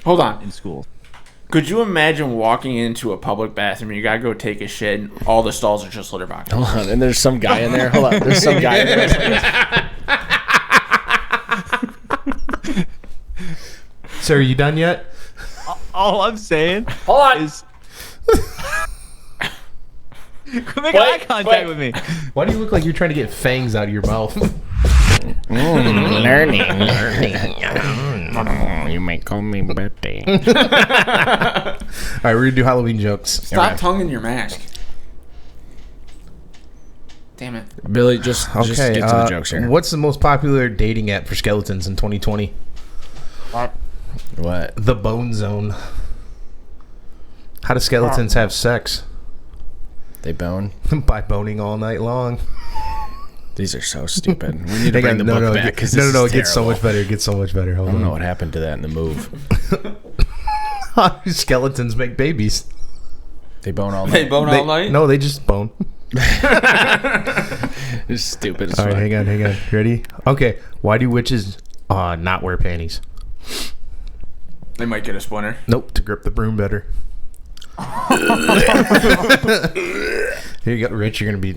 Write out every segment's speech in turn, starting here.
Hold on. in school. Could you imagine walking into a public bathroom and you gotta go take a shit and all the stalls are just litter boxes? Hold on, and there's some guy in there. Hold on, there's some guy in there. So are you done yet? All I'm saying Hold on. is make eye contact with me. Why do you look like you're trying to get fangs out of your mouth? Learning. You may call me birthday. All right, we're gonna do Halloween jokes. Stop tonguing your mask. Damn it. Billy, just get to the jokes here. What's the most popular dating app for skeletons in 2020? What? The Bone Zone. How do skeletons have sex? They bone? By boning all night long. These are so stupid. We need to bring the book back because No, it gets so much better. It gets so much better. Hold I don't on. know what happened to that in the move. Skeletons make babies. They bone all night. They bone all night? No, they just bone. It's stupid as All fuck. right, hang on. Ready? Okay. Why do witches not wear panties? They might get a splinter. Nope, to grip the broom better. Here you go, Rich. You're gonna be.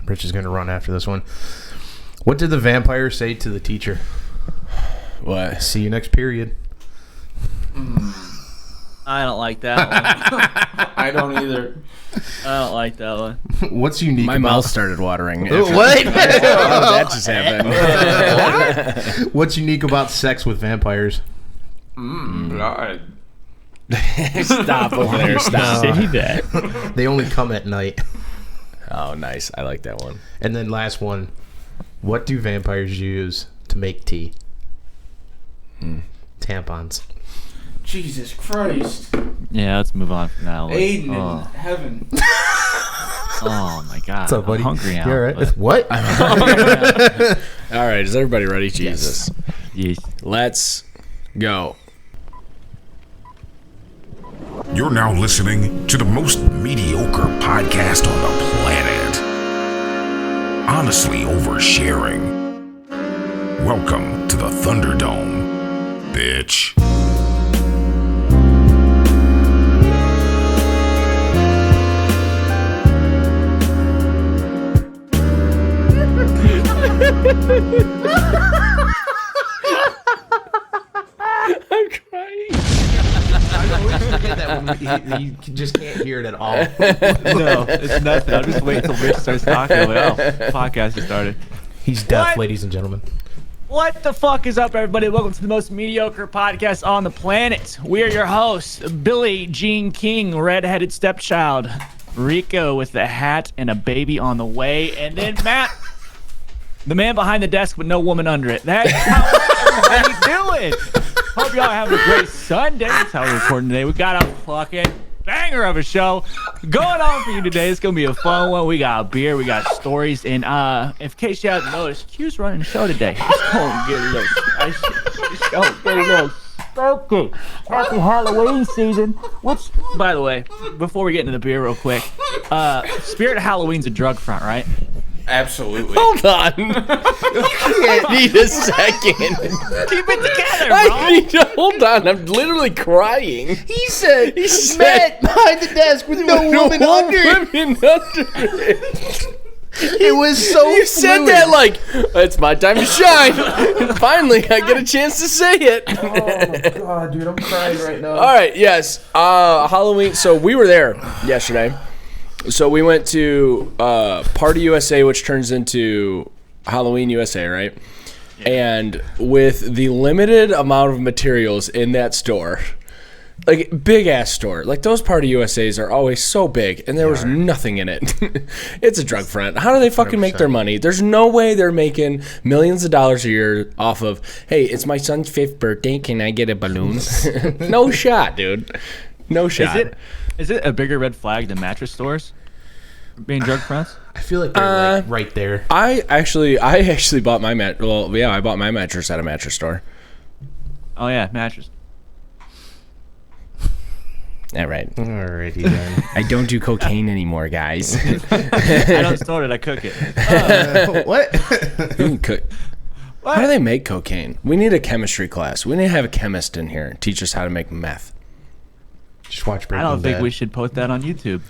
Rich is gonna run after this one. What did the vampire say to the teacher? What? See you next period. I don't like that one. I don't either. I don't like that one. What's unique? My about... mouth started watering. What? Oh, that just happened. What's unique about sex with vampires? Blood. Stop over there. Stop. Say that. They only come at night. Oh, nice. I like that one. And then last one. What do vampires use to make tea? Tampons. Jesus Christ. Yeah, let's move on from now. Aiden Oh, in heaven. oh my God. What's up, buddy? I'm hungry now. You all right? but- What? All right. Is everybody ready? Jesus. Yes. Let's go. You're now listening to the most mediocre podcast on the planet. Honestly oversharing. Welcome to the Thunderdome, bitch. I'm crying. I always forget that when you just can't hear it at all. No, it's nothing. I'll just wait until Rich starts talking. I'm like, oh, podcast has started. He's deaf, What? ladies and gentlemen. What the fuck is up, everybody? Welcome to the most mediocre podcast on the planet. We are your hosts, Billy Jean King, redheaded stepchild, Rico with the hat and a baby on the way, and then Matt, the man behind the desk with no woman under it. That's how everybody's doing. Hope y'all having a great Sunday. That's how we're recording today. We got a fucking banger of a show going on for you today. It's gonna be a fun one. We got beer, we got stories, and in case you haven't noticed, Q's running the show today. It's gonna get a little spicy. It's gonna get a little spooky. Happy Halloween season. Which, by the way, before we get into the beer real quick, Spirit Halloween's a drug front, right? Absolutely. Hold on. I need a second. Keep it together, I bro. need to hold on. I'm literally crying. He said, Matt behind the desk with no woman under it. It was so You said fluid. that like, it's my time to shine. And finally, I get a chance to say it. Oh, God, dude, I'm crying right now. All right, yes. Halloween. So we were there yesterday. So we went to Party USA, which turns into Halloween USA, right? Yeah. And with the limited amount of materials in that store, like big ass store, like those Party USAs are always so big, and there was nothing in it. It's a drug front. How do they fucking 100%. make their money? There's no way they're making millions of dollars a year off of, hey, it's my son's 5th birthday. Can I get a balloon? No shot, dude. No shot. Is it a bigger red flag than mattress stores being drug fronts? I feel like they're like right there. I actually bought my I bought my mattress at a mattress store. Oh yeah, mattress. All right. Alrighty then. I don't do cocaine anymore, guys. I don't snort it, I cook it. What? You can cook. How do they make cocaine? We need a chemistry class. We need to have a chemist in here teach us how to make meth. Just watch Breaking I don't think Bad. we should post that on YouTube.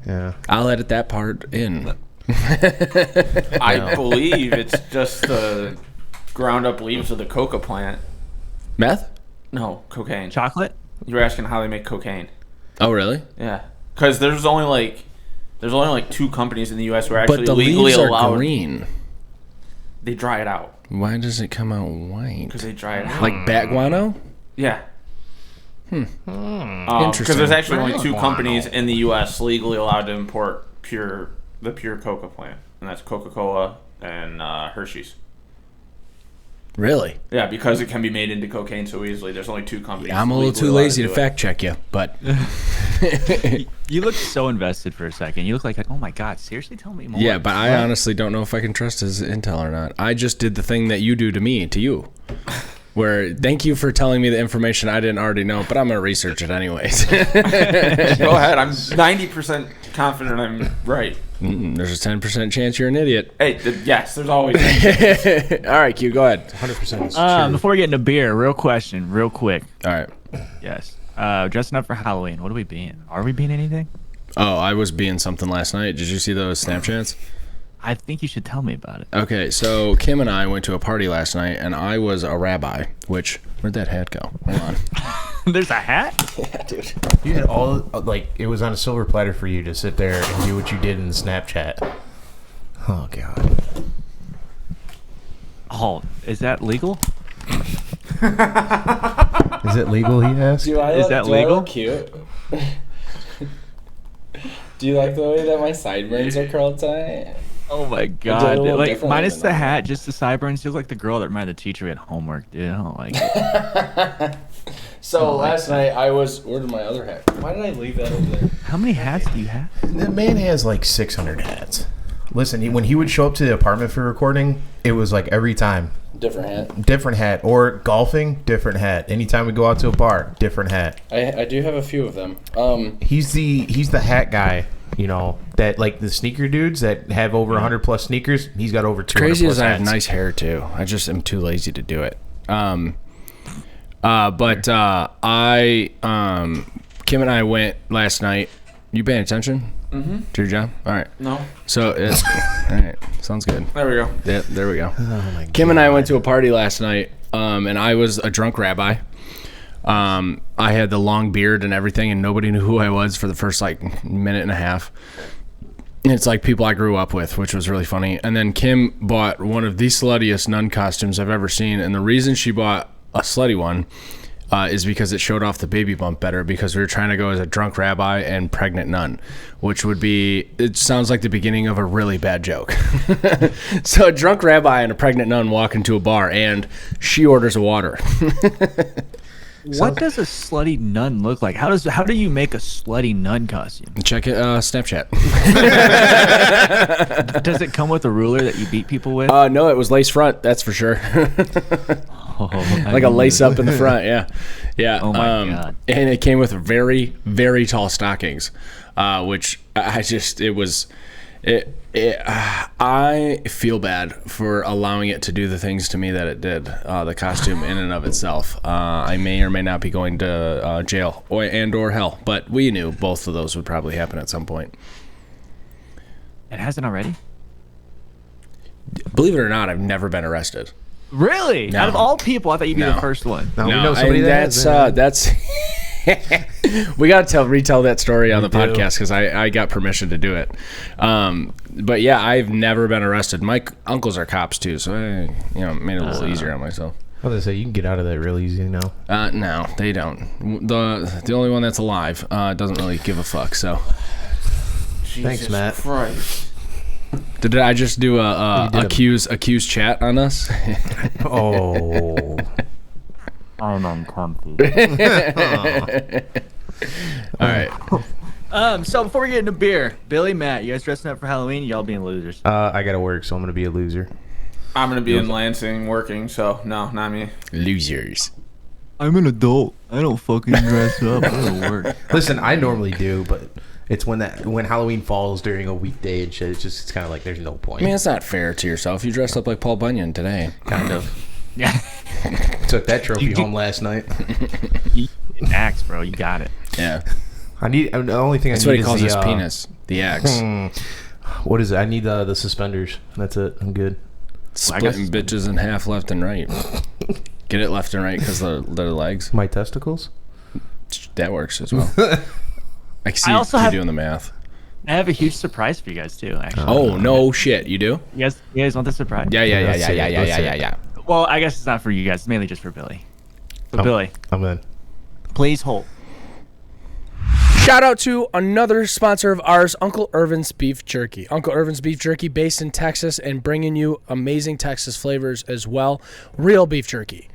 Yeah. I'll edit that part in. I believe it's just the ground up leaves of the coca plant. Meth? No, cocaine. Chocolate? You were asking how they make cocaine. Oh, really? Yeah, because there's only like 2 companies in the U.S. who are But actually the legally leaves are allowed. green. They dry it out Why does it come out white? because they dry it out. Like bat guano? Yeah. Interesting. Because there's actually only 2 companies in the U.S. legally allowed to import the pure coca plant, and that's Coca-Cola and Hershey's. Really? Yeah, because it can be made into cocaine so easily. There's only 2 companies. I'm a little legally too allowed lazy to do it. fact check you, but You look so invested for a second. You look like, oh my God, seriously? Tell me more. yeah, but I honestly don't know if I can trust his intel or not. I just did the thing that you do to me, to you. Where, thank you for telling me the information I didn't already know, but I'm going to research it anyways. Go ahead. I'm 90% confident I'm right. There's a 10% chance you're an idiot. Hey, yes, there's always. All right, Q, go ahead. 100% is true. Before we get into beer, real question, real quick. All right. Yes. Dressing up for Halloween. What are we being? Are we being anything? Oh, I was being something last night. Did you see those Snapchats? I think you should tell me about it. Okay, so Kim and I went to a party last night, and I was a rabbi, which, where'd that hat go? Hold on. There's a hat? Yeah, dude. You had all, like, it was on a silver platter for you to sit there and do what you did in Snapchat. Oh, God. Oh, is that legal? Is it legal, he asked? Is that legal? Cute? Do you like the way that my sideburns are curled tonight? Oh my a God. little Like, differently minus than the that. hat, just the sideburns. You look like the girl that reminded the teacher we had homework, dude. I don't like it. So last night I was. Where did my other hat? Why did I leave that over there? How many hats do you have? The man has like 600 hats. Listen, when he would show up to the apartment for recording, it was like every time. Different hat. Different hat. Or golfing, different hat. Anytime we go out to a bar, different hat. I do have a few of them. He's the hat guy, you know, that like the sneaker dudes that have over 100 plus sneakers. He's got over 200 Crazy plus as I have hats. nice hair too. I just am too lazy to do it. Kim and I went last night. You paying attention? Mm-hmm. To your job? All right. No. So it's all right. Sounds good. There we go. Yeah, there we go. Oh my Kim and I went to a party last night, and I was a drunk rabbi. I had the long beard and everything, and nobody knew who I was for the first like minute and a half. And it's like people I grew up with, which was really funny. And then Kim bought one of the sluttiest nun costumes I've ever seen, and the reason she bought a slutty one is because it showed off the baby bump better, because we were trying to go as a drunk rabbi and pregnant nun, which would be, it sounds like the beginning of a really bad joke. So a drunk rabbi and a pregnant nun walk into a bar, and she orders a water. What does a slutty nun look like? How do you make a slutty nun costume? Check it, Snapchat. Does it come with a ruler that you beat people with? No, it was lace front, that's for sure. Like a lace up in the front, yeah. Oh my God. And it came with very, very tall stockings, which I feel bad for allowing it to do the things to me that it did, the costume in and of itself. I may or may not be going to jail or hell, but we knew both of those would probably happen at some point. It hasn't already? Believe it or not, I've never been arrested. Really? No. Out of all people, I thought you'd be No. the first one. No, we know somebody that's we got to retell that story on the podcast because I got permission to do it. But yeah, I've never been arrested. My uncles are cops too, so I made it a little easier on myself. I was gonna say you can get out of that real easy now. No, they don't. The only one that's alive doesn't really give a fuck. So Thanks, Jesus Matt. Christ. did I just do a accuse chat on us? Oh. I'm uncomfy. All right. So before we get into beer, Billy, Matt, you guys dressing up for Halloween? Y'all being losers? I gotta work, so I'm gonna be a loser. I'm going to be in Lansing working, so no, not me. Losers. I'm an adult. I don't fucking dress up. I go to work. Listen, I normally do, but it's when Halloween falls during a weekday and shit. It's kind of like there's no point. I mean, it's not fair to yourself. You dressed up like Paul Bunyan today. Kind of. Yeah. Took that trophy home last night. Axe, bro. You got it. Yeah. The only thing That's I what need he calls is his penis. The axe. What is it? I need the suspenders. That's it. I'm good. Splitting bitches in half left and right. Get it left and right because they're legs. My testicles? That works as well. I can see you doing the math. I have a huge surprise for you guys too. Actually. Oh no shit! You do? You guys want the surprise? Yeah. Well, I guess it's not for you guys. It's mainly just for Billy. So Billy, I'm in. please hold. Shout out to another sponsor of ours, Uncle Irvin's Beef Jerky. Uncle Irvin's Beef Jerky, based in Texas and bringing you amazing Texas flavors as well. Real beef jerky.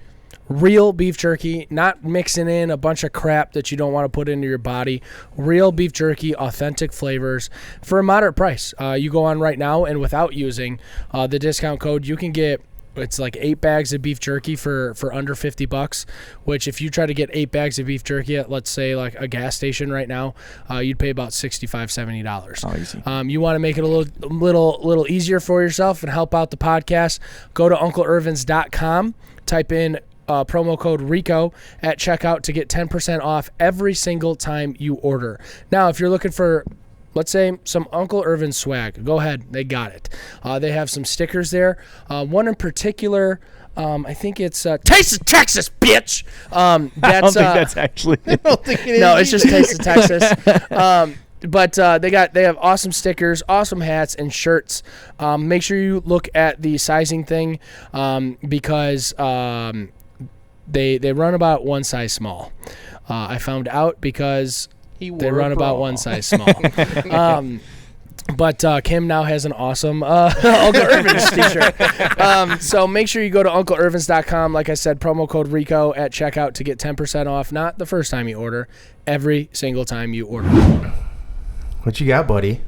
Real beef jerky, not mixing in a bunch of crap that you don't want to put into your body. Real beef jerky, authentic flavors for a moderate price. You go on right now, and without using the discount code, you can get, it's like 8 bags of beef jerky for under $50, which if you try to get 8 bags of beef jerky at, let's say, like a gas station right now, you'd pay about $65, $70. Oh, easy. You want to make it a little easier for yourself and help out the podcast, go to uncleirvins.com, type in promo code RICO at checkout to get 10% off every single time you order. Now, if you're looking for, let's say, some Uncle Irvin swag, go ahead. They got it. They have some stickers there. One in particular, I think it's Taste of Texas, bitch. I don't think that's actually. I don't think it is. No, it's just Taste of Texas. But they have awesome stickers, awesome hats, and shirts. Make sure you look at the sizing thing because they run about one size small. I found out because they run about one size small. But Kim now has an awesome Uncle Irvin's t-shirt. So make sure you go to uncleirvins.com. Like I said, promo code RICO at checkout to get 10% off. Not the first time you order, every single time you order. What you got, buddy?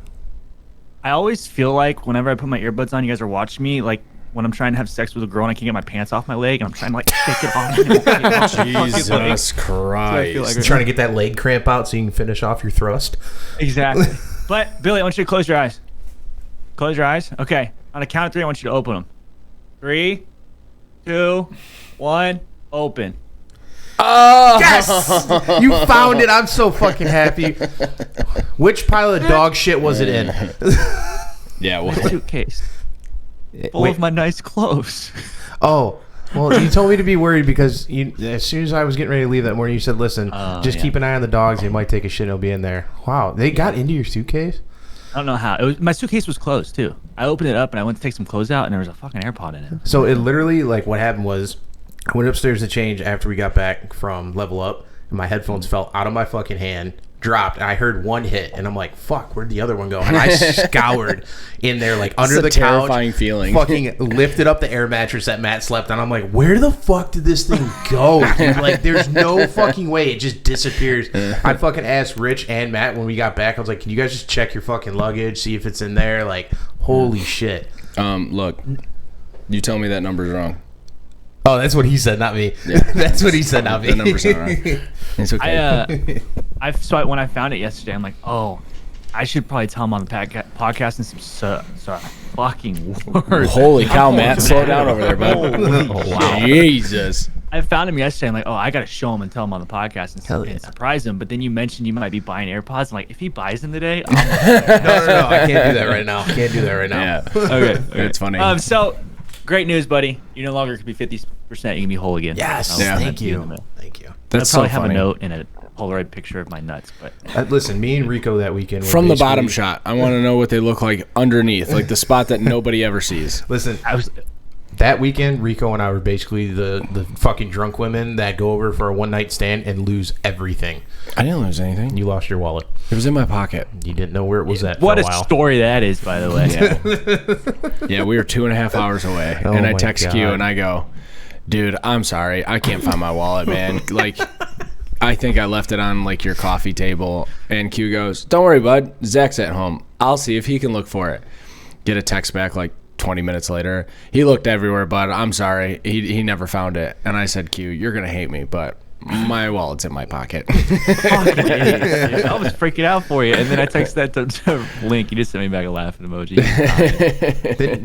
I always feel like whenever I put my earbuds on, you guys are watching me. Like when I'm trying to have sex with a girl and I can't get my pants off my leg, and I'm trying to like take it off. Jesus Christ! Like Trying to get that leg cramp out so you can finish off your thrust. Exactly. But Billy, I want you to close your eyes. Close your eyes. Okay. On a count of 3, I want you to open them. 3, 2, 1. Open. Yes! You found it. I'm so fucking happy. Which pile of dog shit was it in? Yeah, well, A suitcase full of my nice clothes. Oh, well, you told me to be worried because as soon as I was getting ready to leave that morning, you said, listen, just keep an eye on the dogs. They might take a shit and it'll be in there. Wow. They got into your suitcase? I don't know how. My suitcase was closed, too. I opened it up and I went to take some clothes out and there was a fucking AirPod in it. So it literally, like, what happened was I went upstairs to change after we got back from Level Up, and my headphones fell out of my fucking hand, dropped, and I heard one hit, and I'm like, fuck, where'd the other one go? And I scoured in there, like, under the couch. Terrifying feeling. Fucking lifted up the air mattress that Matt slept on. I'm like, where the fuck did this thing go? Dude? Like, there's no fucking way. It just disappears. I fucking asked Rich and Matt when we got back. I was like, can you guys just check your fucking luggage, see if it's in there? Like, holy shit. Look, you tell me that number's wrong. Oh, that's what he said, not me. Yeah. That's what he said, not me. The number's not right. It's okay. When I found it yesterday, I'm like, oh, I should probably tell him on the podcast and some fucking words. Holy cow, Matt. Slow down over there, bud. Oh, wow. Jesus. I found him yesterday. I'm like, oh, I got to show him and tell him on the podcast and surprise him. But then you mentioned you might be buying AirPods. I'm like, if he buys them today, No, I can't do that right now. Yeah. Okay. It's funny. So, great news, buddy. You no longer can be 50%. You can be whole again. Yes. Yeah. Thank you. Thank you. That's I'll probably so have funny. a note and a Polaroid picture of my nuts. But Listen, me and Rico that weekend were From the bottom basically- shot, I want to know what they look like underneath, like the spot that nobody ever sees. Listen, I was. that weekend, Rico and I were basically the fucking drunk women that go over for a one-night stand and lose everything. I didn't lose anything. You lost your wallet. It was in my pocket. You didn't know where it was at What for a a while. story that is, by the way. Yeah, we were 2.5 hours away, Oh and I my text God. Q and I go, "Dude, I'm sorry, I can't find my wallet, man. Like, I think I left it on like your coffee table." And Q goes, "Don't worry, bud. Zach's at home. I'll see if he can look for it." Get a text back like 20 minutes later. "He looked everywhere, bud. I'm sorry. He never found it." And I said, "Q, you're gonna hate me, but My wallet's in my pocket. Fucking idiot. I was freaking out for you, and then I texted that to Link. He just sent me back a laughing emoji.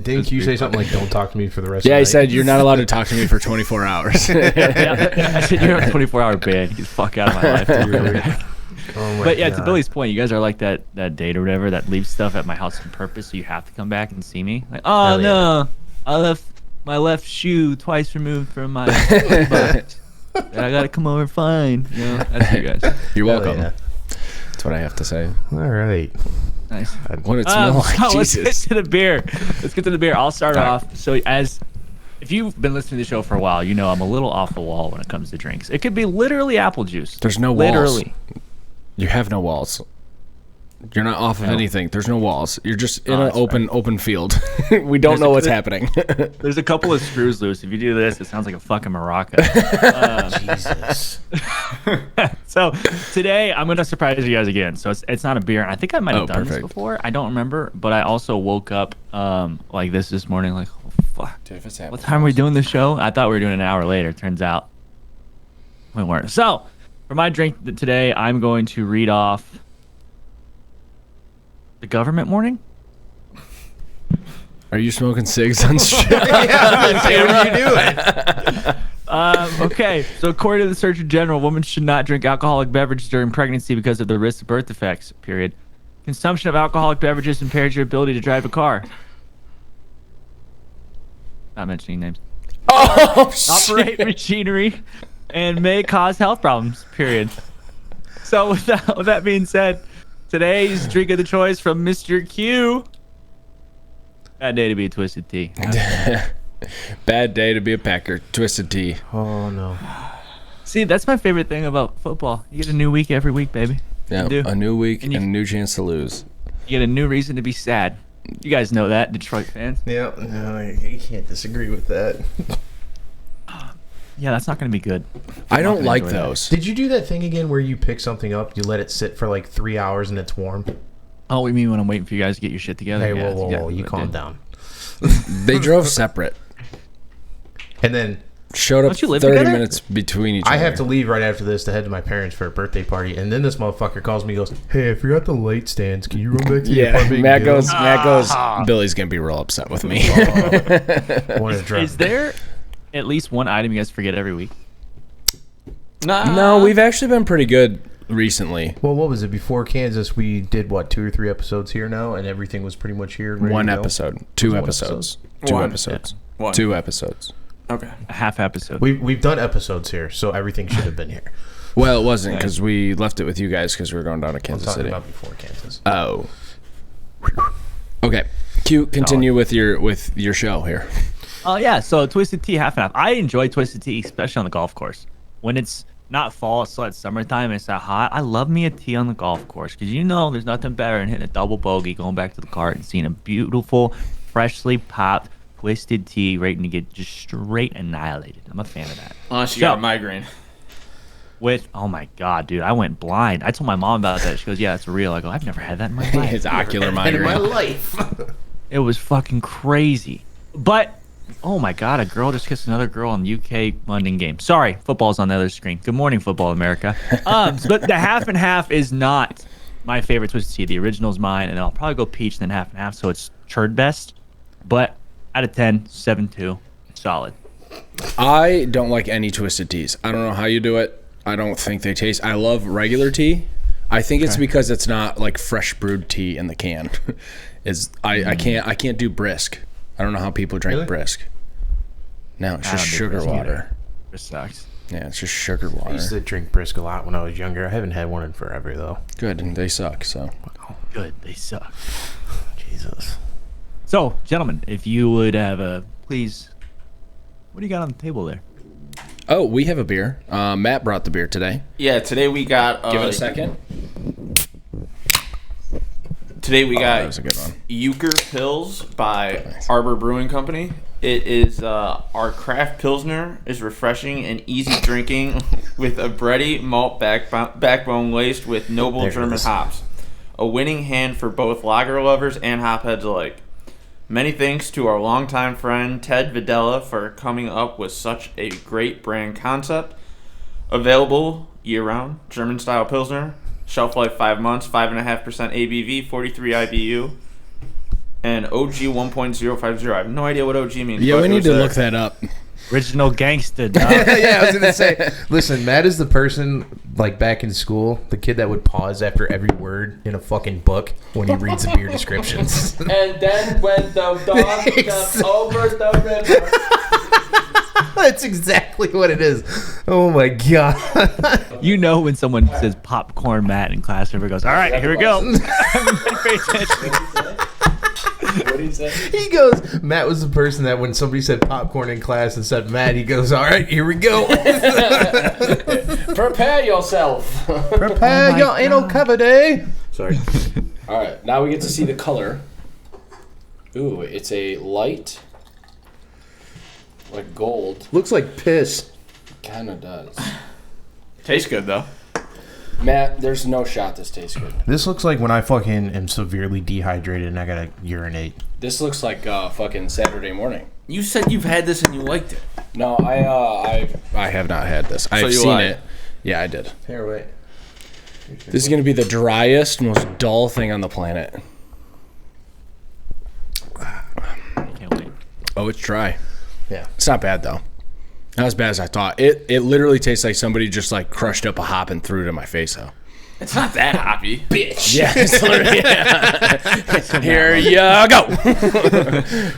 Didn't you say something like, don't talk to me for the rest of the Yeah, night? he said, you're not allowed to talk to me for 24 hours. Yeah, I said, you're on a 24-hour ban. Get the fuck out of my life. Oh my But yeah, God. to Billy's point, you guys are like that date or whatever that leaves stuff at my house on purpose, so you have to come back and see me. Like, oh Hell no, I left my left shoe twice removed from my box. And I gotta come over and find. You know, that's you guys. You're Hell welcome. yeah. That's what I have to say. All right. Nice. What it smells like, So let's get Jesus. to the beer. Let's get to the beer. I'll start All right. off. So if you've been listening to the show for a while, you know I'm a little off the wall when it comes to drinks. It could be literally apple juice. There's no walls. Literally. You have no walls. You're not off of No. anything. There's no walls. You're just in Oh, an that's open field. We don't know what's happening. There's a couple of screws loose. If you do this, it sounds like a fucking maraca. Jesus. So today I'm gonna surprise you guys again. So it's not a beer. I think I might have Oh, done perfect. this before. I don't remember, but I also woke up like this morning. Like, oh, fuck. Dude, if it's What time are we doing this show? I thought we were doing an hour later. Turns out we weren't. So for my drink today, I'm going to read off the government morning. Are you smoking cigs on stream? What are you doing? Okay, so according to the Surgeon General, women should not drink alcoholic beverages during pregnancy because of the risk of birth defects, period. Consumption of alcoholic beverages impairs your ability to drive a car. Not mentioning names. Oh, Operate shit. machinery and may cause health problems, period. So with that being said, today's drink of the choice from Mr. Q. Bad day to be a twisted tea. Bad day to be a Packer. Twisted tea. Oh, no. See, that's my favorite thing about football. You get a new week every week, baby. Yeah, You do. a new week And and, you- a new chance to lose. You get a new reason to be sad. You guys know that, Detroit fans. Yeah, no, I can't disagree with that. Yeah, that's not going to be good. I don't gonna like enjoy that. those. Did you do that thing again where you pick something up, you let it sit for like 3 hours and it's warm? Oh, you mean when I'm waiting for you guys to get your shit together? Hey, Yeah, whoa, that's whoa, whoa, exactly you what I calm did. down. They drove separate. And then Showed up Don't you live 30 together? minutes between each other. I have to leave right after this to head to my parents for a birthday party. And then this motherfucker calls me and goes, hey, I forgot the light stands. Can you run back to your Yeah, apartment? Matt goes, Billy's going to be real upset with me. Is there at least one item you guys forget every week? No, we've actually been pretty good recently. Well, what was it? Before Kansas, we did, 2 or 3 episodes here now, and everything was pretty much here. ready One to go? episode. Two one episodes. episode? Two One. episodes. Yeah. One. 2 episodes. Okay. A half episode. We've done episodes here, so everything should have been here. Well, it wasn't because we left it with you guys because we were going down to I'm Kansas talking City. about before Kansas. Oh. Okay. Q, continue with your show here. Oh yeah, so Twisted Tea half and half. I enjoy Twisted Tea, especially on the golf course. When it's not fall, it's like summertime, and it's not hot. I love me a tea on the golf course because there's nothing better than hitting a double bogey, going back to the cart, and seeing a beautiful, freshly popped Twisted Tea waiting to get just straight annihilated. I'm a fan of that. Unless you So- got a migraine. Oh my god, dude, I went blind. I told my mom about that. She goes, "Yeah, it's real." I go, "I've never had that in my life." His ocular And in my migraine. life. It was fucking crazy. But oh my god, a girl just kissed another girl in the UK London game. Sorry, football's on the other screen. Good morning, football America. But the half and half is not my favorite Twisted Tea. The original's mine, and I'll probably go peach and then half and half. So it's churd best. But out of 10, 7.2, solid. I don't like any twisted teas. I don't know how you do it. I don't think they taste. I love regular tea. I think it's because it's not like fresh brewed tea in the can. I can't do brisk. I don't know how people drink Really? brisk. No, it's I just don't do sugar brisk water. This sucks. Yeah, it's just sugar I used water. to drink brisk a lot when I was younger. I haven't had one in forever, though. Good, and they suck. So Good, they suck. Jesus. So, gentlemen, if you would have please, what do you got on the table there? oh, we have a beer. Matt brought the beer today. Yeah, today we got. Give it a second. Today we That got was a good one. Euchre Pils by Nice. Arbor Brewing Company. It is our craft pilsner is refreshing and easy drinking with a bready malt backbone laced with noble There it German is. hops. A winning hand for both lager lovers and hopheads alike. Many thanks to our longtime friend Ted Videla for coming up with such a great brand concept. Available year-round. German-style Pilsner. Shelf life 5 months. 5.5% ABV. 43 IBU. And OG 1.050. I have no idea what OG means. Yeah, but we it need was to there. look that up. Original gangsta, dog. Yeah, I was gonna say. Listen, Matt is the person like back in school, the kid that would pause after every word in a fucking book when he reads the beer descriptions. And then when the dog jumped over the river. That's exactly what it is. Oh my god. You know when someone says popcorn Matt in class, everybody goes, all right, here we go. Pay attention. What did he say? He goes, Matt was the person that when somebody said popcorn in class and said Matt, he goes, all right, here we go. Prepare yourself. Prepare your anal cavity. Sorry. All right, now we get to see the color. Ooh, it's a light, like gold. Looks like piss. Kind of does. Tastes good, though. Matt, there's no shot this tastes good. This looks like when I fucking am severely dehydrated and I gotta urinate. This looks like fucking Saturday morning. You said you've had this and you liked it. No, I have not had this. I've you seen lied. it. Yeah, I did. Here, wait. This is gonna be the driest, most dull thing on the planet. Can't wait. Oh, it's dry. Yeah. It's not bad though. Not as bad as I thought. It literally tastes like somebody just like crushed up a hop and threw it in my face though. It's not that hoppy. Bitch. Yeah, it's literally, yeah. Here you go.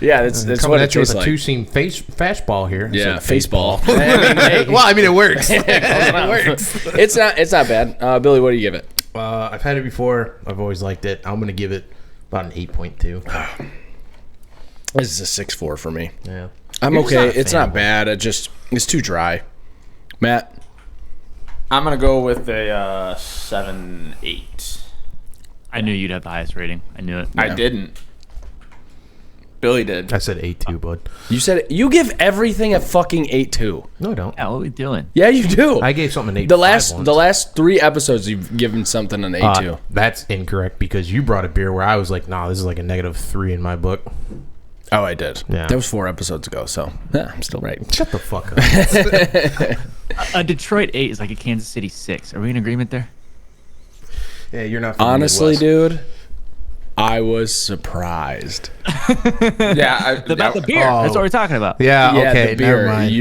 Yeah, that's Coming what it at you with tastes a like. two-seam fastball here. Yeah, It's a faceball. Well, I mean, it works. It works. It's not bad. Billy, what do you give it? I've had it before. I've always liked it. I'm gonna give it about an 8.2. This is a 6.4 for me. Yeah. I'm You're just okay. not a It's fan not of it. bad. It's too dry. Matt, I'm going to go with a 7-8. I knew you'd have the highest rating. I knew it. I didn't. Billy did. I said 8.2, bud. you said you give everything a fucking 8.2. No, I don't. Yeah, what are we doing? Yeah, you do. I gave something an 8.5 the once. last 3 episodes you've given something an 8.2. That's incorrect because you brought a beer where I was like, nah, this is like a -3 in my book. Oh, I did. Yeah. That was 4 episodes ago, so yeah, I'm still right. Shut the fuck up. A Detroit 8 is like a Kansas City 6. Are we in agreement there? Yeah, you're not from the Honestly, Midwest. dude, I was surprised. Yeah. About the beer. Oh. That's what we're talking about. Yeah, okay, the beer. never mind.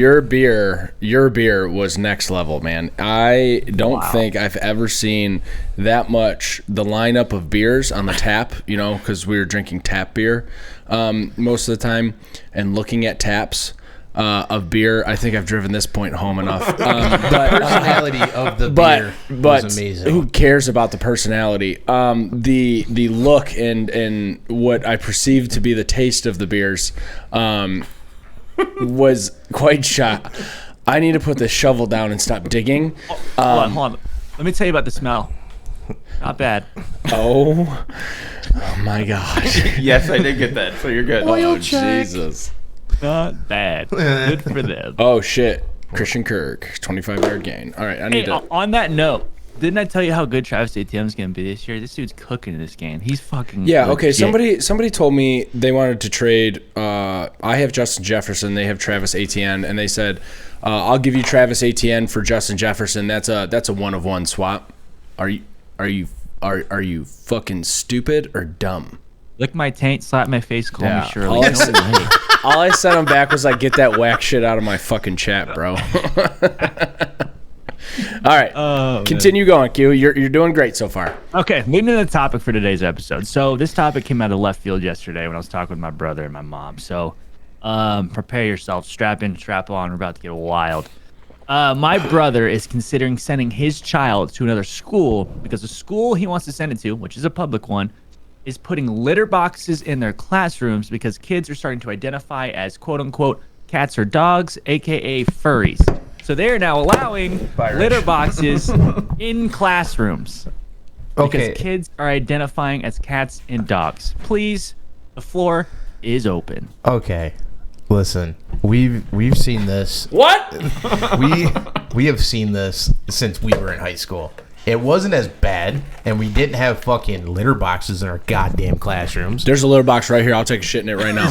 Your beer was next level, man. I don't think I've ever seen that much the lineup of beers on the tap, because we were drinking tap beer most of the time and looking at taps of beer. I think I've driven this point home enough. The personality of the beer but was amazing. who cares about the personality? The look and what I perceived to be the taste of the beers was quite shot. I need to put the shovel down and stop digging. Hold on. Let me tell you about the smell. Not bad. Oh my gosh! Yes, I did get that, so you're good. Oh Jesus! Not bad. Good for them. Oh shit! Christian Kirk, 25-yard gain. All right, I need Hey, to. on that note, didn't I tell you how good Travis Etienne's going to be this year? This dude's cooking in this game. He's fucking Yeah, okay. legit. Somebody told me they wanted to trade. I have Justin Jefferson. They have Travis Etienne, and they said, "I'll give you Travis Etienne for Justin Jefferson." That's a 1-of-1 swap. Are you fucking stupid or dumb? Lick my taint, slap my face, call Yeah. me Shirley. All I No said- way. All I sent him back was like, "Get that whack shit out of my fucking chat, bro." All right, continue going, Q. You're doing great so far. Okay, moving to the topic for today's episode. So this topic came out of left field yesterday when I was talking with my brother and my mom. So prepare yourself, strap in, strap on. We're about to get wild. My brother is considering sending his child to another school because the school he wants to send it to, which is a public one, is putting litter boxes in their classrooms because kids are starting to identify as quote-unquote cats or dogs, aka furries. So they are now allowing litter boxes in classrooms Okay. because kids are identifying as cats and dogs. Please, the floor is open. Okay. Listen, we've seen this. What? We have seen this since we were in high school. It wasn't as bad, and we didn't have fucking litter boxes in our goddamn classrooms. There's a litter box right here. I'll take a shit in it right now.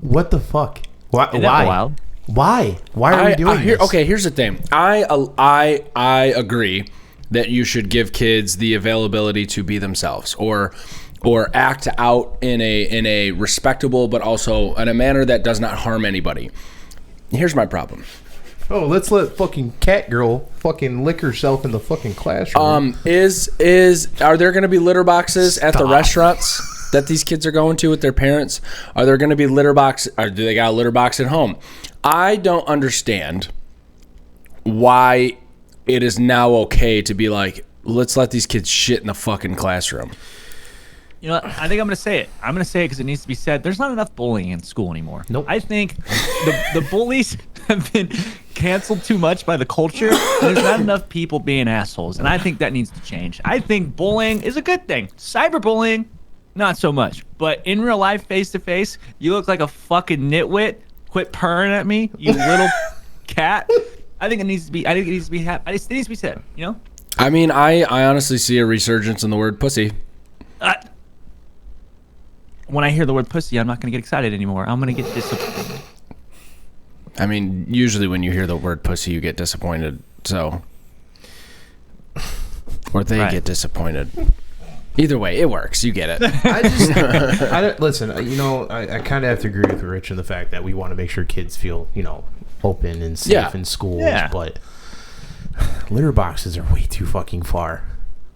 What the fuck? Isn't that Why? wild? Why? Why are we doing this? Okay, here's the thing. I agree that you should give kids the availability to be themselves or act out in a respectable but also in a manner that does not harm anybody. Here's my problem. Oh, let's let fucking cat girl fucking lick herself in the fucking classroom. Are there going to be litter boxes at the restaurants that these kids are going to with their parents? Are there going to be litter boxes, or do they got a litter box at home? I don't understand why it is now okay to be like, let's let these kids shit in the fucking classroom. You know what? I think I'm going to say it. I'm going to say it because it needs to be said. There's not enough bullying in school anymore. Nope. I think the bullies have been canceled too much by the culture. There's not enough people being assholes, and I think that needs to change. I think bullying is a good thing. Cyberbullying, not so much. But in real life, face-to-face, you look like a fucking nitwit. Quit purring at me, you little cat. I think it needs to be. It needs to be said. You know. I mean, I honestly see a resurgence in the word pussy. When I hear the word pussy, I'm not going to get excited anymore. I'm going to get disappointed. I mean, usually when you hear the word pussy, you get disappointed. So, or they get disappointed. Either way, it works. You get it. I don't, listen, you know, I kind of have to agree with Rich in the fact that we want to make sure kids feel, you know, open and safe in schools. Yeah. But litter boxes are way too fucking far.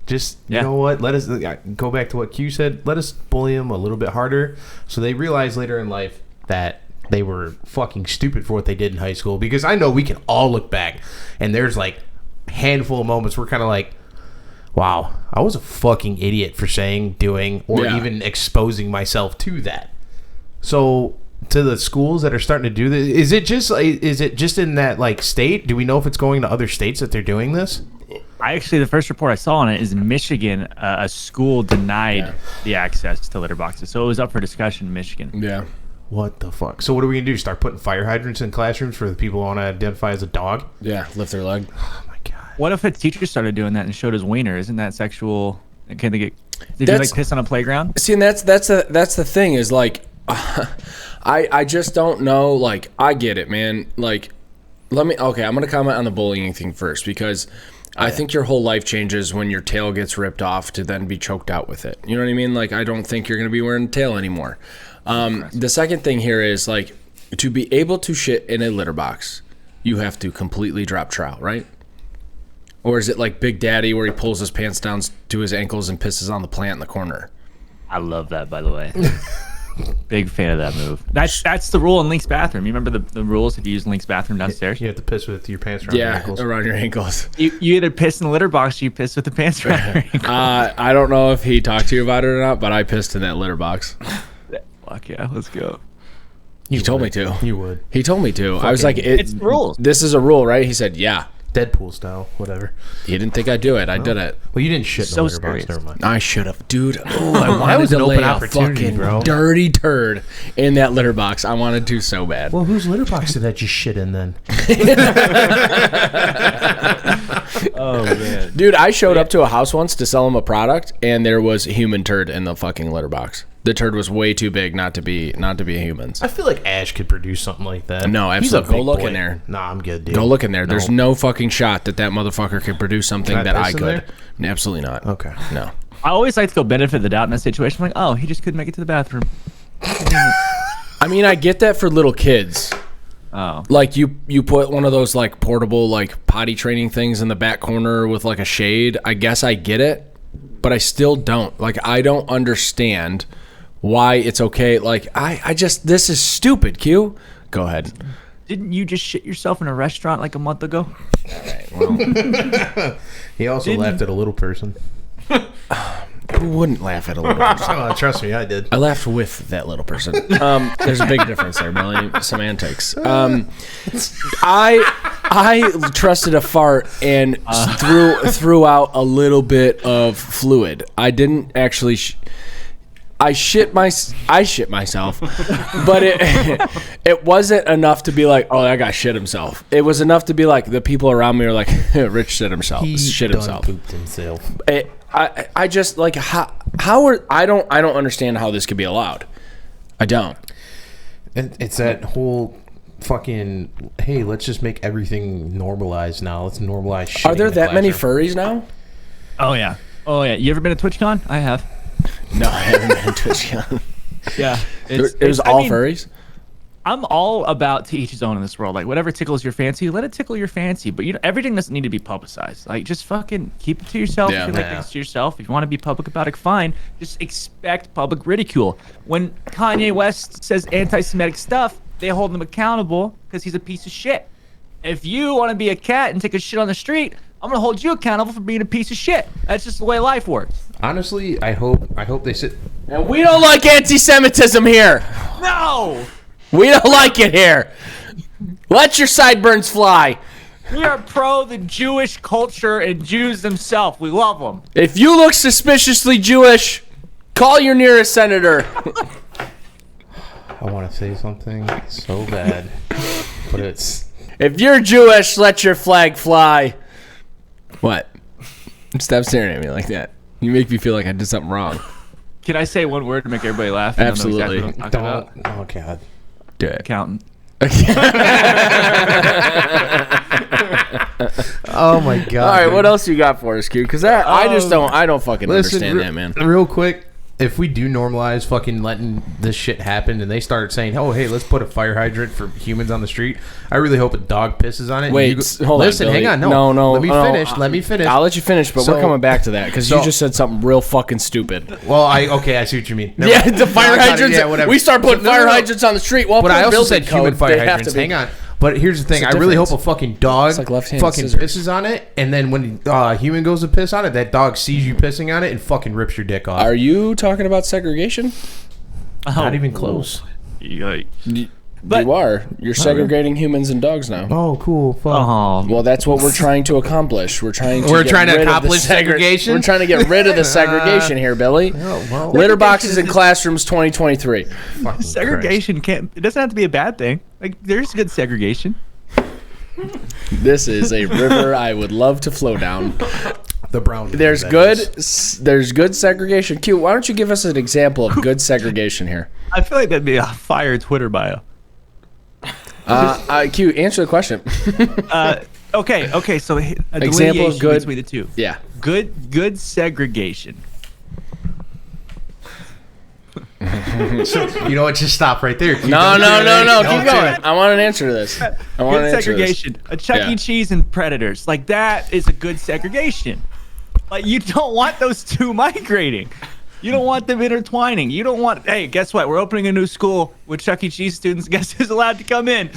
Just, you know what? Let us go back to what Q said. Let us bully them a little bit harder so they realize later in life that they were fucking stupid for what they did in high school. Because I know we can all look back and there's like a handful of moments we're kind of like, wow, I was a fucking idiot for saying, doing, or even exposing myself to that. So, to the schools that are starting to do this, is it just in that like state? Do we know if it's going to other states that they're doing this? The first report I saw on it is in Michigan. A school denied the access to litter boxes, so it was up for discussion in Michigan. Yeah. What the fuck? So what are we gonna do? Start putting fire hydrants in classrooms for the people who want to identify as a dog? Yeah, lift their leg. What if a teacher started doing that and showed his wiener? Isn't that sexual? Can they get? Did you like piss on a playground? See, and that's the thing is like, I just don't know. Like, I get it, man. Like, I'm gonna comment on the bullying thing first because I think your whole life changes when your tail gets ripped off to then be choked out with it. You know what I mean? Like, I don't think you're gonna be wearing a tail anymore. The second thing here is like, to be able to shit in a litter box, you have to completely drop trout, right? Or is it like Big Daddy where he pulls his pants down to his ankles and pisses on the plant in the corner? I love that, by the way. Big fan of that move. That's the rule in Link's bathroom. You remember the rules if you use Link's bathroom downstairs? You have to piss with your pants around your ankles. Yeah, around your ankles. You either piss in the litter box or you piss with the pants around your ankles. I don't know if he talked to you about it or not, but I pissed in that litter box. Fuck yeah, let's go. He told me to. You would. He told me to. I was like, it's the rules. This is a rule, right? He said, yeah. Deadpool style, whatever. He didn't think I'd do it. I did it. Well, you didn't shit in the litter box. serious. Never mind. I should have. Dude, I wanted was to an lay open a opportunity, fucking bro. dirty turd in that litter box. I wanted to so bad. Well, whose litter box did that you shit in then? Oh, man. Dude, I showed up to a house once to sell him a product, and there was a human turd in the fucking litter box. The turd was way too big not to be a human's. I feel like Ash could produce something like that. No, He's a absolutely. Go big look boy. in there. Nah, I'm good, dude. Go look in there. There's no fucking shot that motherfucker could produce something Can I that I piss in could. there? Absolutely not. Okay. No. I always like to go benefit the doubt in that situation. I'm like, oh, he just couldn't make it to the bathroom. I mean, I get that for little kids. Oh. Like you put one of those like portable like potty training things in the back corner with like a shade. I guess I get it, but I still don't. Like, I don't understand why it's okay. Like, I just, this is stupid, Q. Go ahead. Didn't you just shit yourself in a restaurant like a month ago? All right, well. He also laughed at a little person. Who wouldn't laugh at a little person? Oh, trust me, I did. I laughed with that little person. There's a big difference there, Billy. Semantics. I trusted a fart and threw out a little bit of fluid. I didn't actually. I shit myself, but it wasn't enough to be like, oh, that guy shit himself. It was enough to be like, the people around me are like, Rich shit himself. Pooped himself. I just like how are I don't understand how this could be allowed. I don't. It's that whole fucking, hey, let's just make everything normalized now. Let's normalize shit. Are there that many furries now? Oh yeah. You ever been to TwitchCon? I have. No, I haven't been to TwitchCon. Yeah. It was all furries? I'm all about to each his own in this world. Like, whatever tickles your fancy, let it tickle your fancy. But everything doesn't need to be publicized. Like, just fucking keep it to yourself. Yeah. If you like things to yourself. If you want to be public about it, fine. Just expect public ridicule. When Kanye West says anti-Semitic stuff, they hold him accountable because he's a piece of shit. If you want to be a cat and take a shit on the street, I'm gonna hold you accountable for being a piece of shit. That's just the way life works. Honestly, I hope they sit. And we don't like anti-Semitism here. No. We don't like it here. Let your sideburns fly. We are pro the Jewish culture and Jews themselves. We love them. If you look suspiciously Jewish, call your nearest senator. I want to say something so bad, but it's. If you're Jewish, let your flag fly. What? Stop staring at me like that. You make me feel like I did something wrong. Can I say one word to make everybody laugh? Absolutely. Exactly what I'm talking about? Oh God. Do it. Accountant. Oh my God. All right, what else you got for us, Q? Because I don't fucking understand that, man. Real quick, if we do normalize fucking letting this shit happen and they start saying, oh, hey, let's put a fire hydrant for humans on the street, I really hope a dog pisses on it. Wait, hold on. Listen, Billy. hang on. No. Let me finish. I'll let you finish, but So- we're coming back to that because you just said something real fucking stupid. Well, I see what you mean. Yeah, the fire hydrants. Yeah, whatever. We start putting No, fire hydrants on the street. Well, But I also said building human code, fire they have hydrants. to be- Hang on. But here's the thing. What's I the really hope difference? a fucking dog It's like left-handed fucking scissors. pisses on it, and then when human goes to piss on it, that dog sees you pissing on it and fucking rips your dick off. Are you talking about segregation? Not even close. Yikes. You are. You're segregating humans and dogs now. Oh, cool. Fuck. Oh. Well, that's what we're trying to accomplish. We're trying to accomplish segregation? We're trying to get rid of the segregation here, Billy. well. Litter boxes in classrooms 2023. Fucking Segregation can't. It doesn't have to be a bad thing. Like, there's good segregation. This is a river I would love to flow down. Christ. The brown. There's good segregation. Q, why don't you give us an example of good segregation here? I feel like that'd be a fire Twitter bio. Q, answer the question. Okay. So a Example of delineation good- between the two. Yeah. Good segregation. You know what? Just stop right there. No. Keep going. I want an answer to this. I want an Good answer to this. segregation. A Chuck Yeah. E. Cheese and Predators. Like, that is a good segregation. Like, you don't want those two migrating. You don't want them intertwining. You don't want, hey, guess what? We're opening a new school with Chuck E. Cheese students. Guess who's allowed to come in?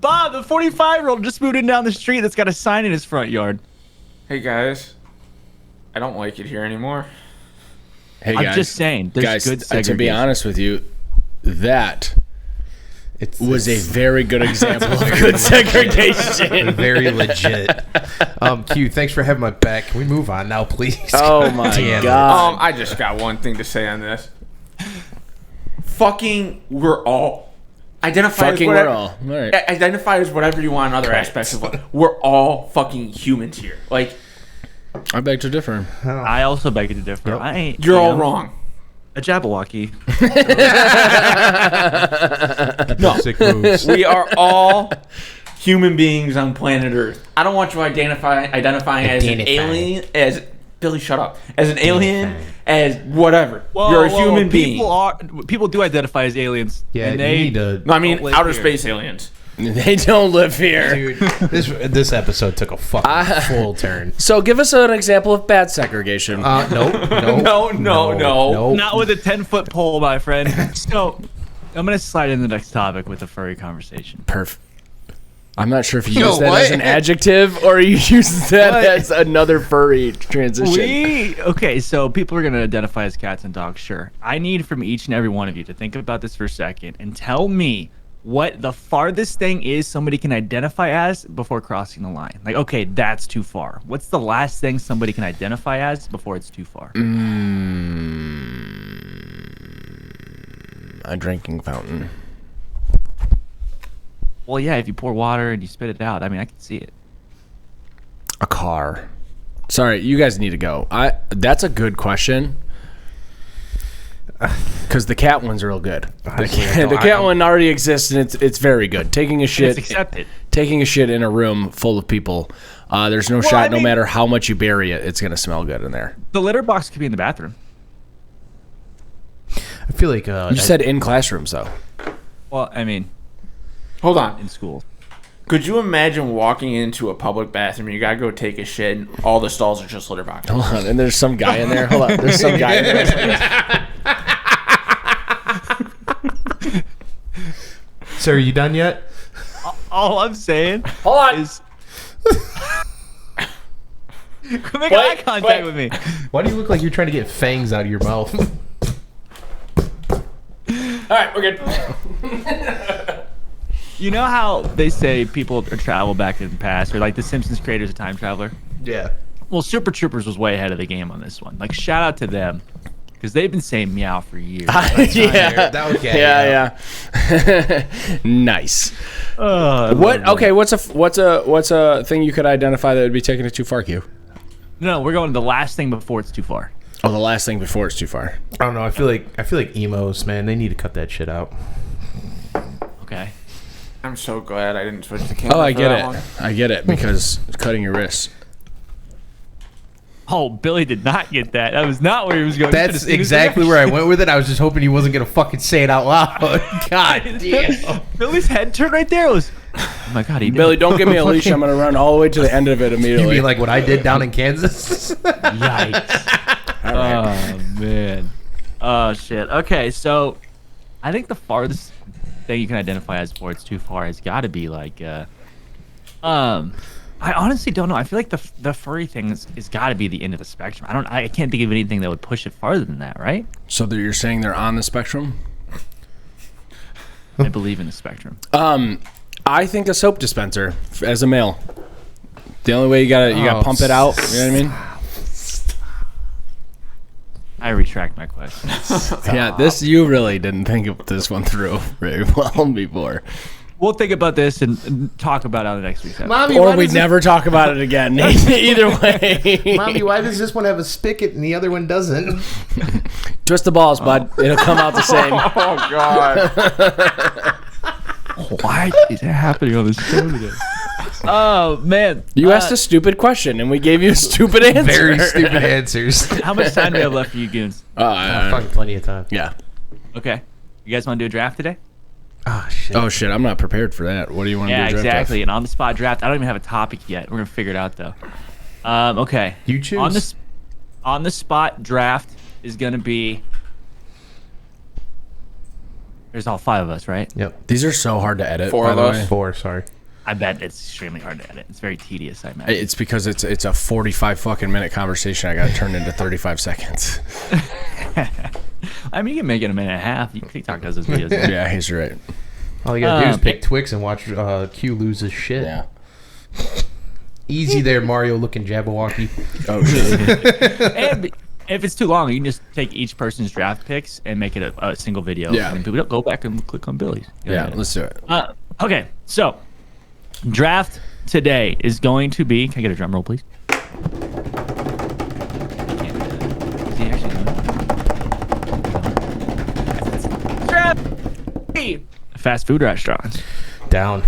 Bob, the 45-year-old just moved in down the street that's got a sign in his front yard. Hey guys, I don't like it here anymore. Hey, I'm guys. just saying, there's Guys, good segregation. to be honest with you, that was a very good example of good segregation. Very legit. Q, thanks for having my back. Can we move on now, please? Oh my Damn it. god. I just got one thing to say on this. Fucking, we're all identify Fucking as we're whatever, all. All right. Identify as whatever you want in other aspects of life. We're all fucking humans here. Like, I beg to differ. I also beg to differ. Yep. I ain't. you're all wrong. A Jabberwocky. No, Sick moves. we are all human beings on planet Earth. I don't want you identifying as an alien, as Billy, shut up, as an alien, as whatever. You're a human being. People do identify as aliens. Yeah, and you they need to. No, I mean don't live outer here. space aliens. They don't live here. Dude, this episode took a fucking full turn. So give us an example of bad segregation. No. Not with a 10-foot pole, my friend. So, I'm gonna slide in the next topic with a furry conversation. Perfect. I'm not sure if you Yo, use that what? as an adjective or you use that as another furry transition. Okay, so people are gonna identify as cats and dogs. Sure. I need from each and every one of you to think about this for a second and tell me what the farthest thing is somebody can identify as before crossing the line. Like, okay, that's too far. What's the last thing somebody can identify as before it's too far? A drinking fountain. Well, yeah, if you pour water and you spit it out, I mean, I can see it. A car. Sorry, you guys need to go. That's a good question. Because the cat one's real good. The cat one already exists, and it's very good. Taking a shit in a room full of people, there's no shot. No matter how much you bury it, it's gonna smell good in there. The litter box could be in the bathroom. I feel like you said in classrooms though. Well, I mean, hold on. In school. Could you imagine walking into a public bathroom and you gotta go take a shit and all the stalls are just litter boxes? Hold on, and there's some guy in there. Hold on, there's some guy in there. So are you done yet? All I'm saying Hold on. is make eye contact with me. Why do you look like you're trying to get fangs out of your mouth? All right, we're good. You know how they say people travel back in the past, or like the Simpsons creators of time traveler? Yeah. Well, Super Troopers was way ahead of the game on this one. Like, shout out to them, because they've been saying meow for years. Yeah. Nice. What's a thing you could identify that would be taking it too far, Q? No, we're going to the last thing before it's too far. Oh, the last thing before it's too far. I don't know. I feel like emos, man. They need to cut that shit out. Okay. I'm so glad I didn't switch the camera. Oh, I get it. I get it because it's cutting your wrists. Oh, Billy did not get that. That was not where he was going. That's exactly where I went with it. I was just hoping he wasn't gonna fucking say it out loud. God damn. Billy's head turned right there. It was. Oh my God, he did. Billy, don't give me a leash. I'm gonna run all the way to the end of it immediately. You mean like what I did down in Kansas? Yikes. Oh man. Oh shit. Okay, so I think the farthest thing you can identify as before it's too far has got to be like, I honestly don't know. I feel like the furry thing is got to be the end of the spectrum. I can't think of anything that would push it farther than that, right? So you're saying they're on the spectrum? I believe in the spectrum. I think a soap dispenser as a male. The only way you gotta pump it out. You know what I mean? I retract my question. Yeah, you really didn't think of this one through very well before. We'll think about this and talk about it on the next week's episode. Mommy, or we'd never talk about it again. Either way. Mommy, why does this one have a spigot and the other one doesn't? Twist the balls, bud. It'll come out the same. Oh, God. Why is that happening on this show today? Oh, man. You asked a stupid question, and we gave you a stupid answer. Very stupid answers. How much time do we have left for you goons? Fucking plenty of time. Yeah. Okay. You guys want to do a draft today? Oh, shit. I'm not prepared for that. What do you want to do? Yeah, exactly. An on-the-spot draft. I don't even have a topic yet. We're going to figure it out, though. Okay. You choose. On-the-spot draft is going to be... There's all 5 of us, right? Yep. These are so hard to edit. 4 of us. 4, sorry. I bet it's extremely hard to edit. It's very tedious, I imagine. It's because it's a 45 fucking minute conversation I got to turn into 35 seconds. I mean, you can make it a minute and a half. TikTok does those videos. Yeah, he's right. All you gotta do is pick Twix and watch Q lose his shit. Yeah. Easy there, Mario looking Jabberwocky. Oh, shit. And if it's too long, you can just take each person's draft picks and make it a single video. Yeah. And people go back and click on Billy's. Yeah, let's do it. Okay, so draft today is going to be... Can I get a drum roll, please? Is he actually doing it? Draft! Fast food restaurants. Down.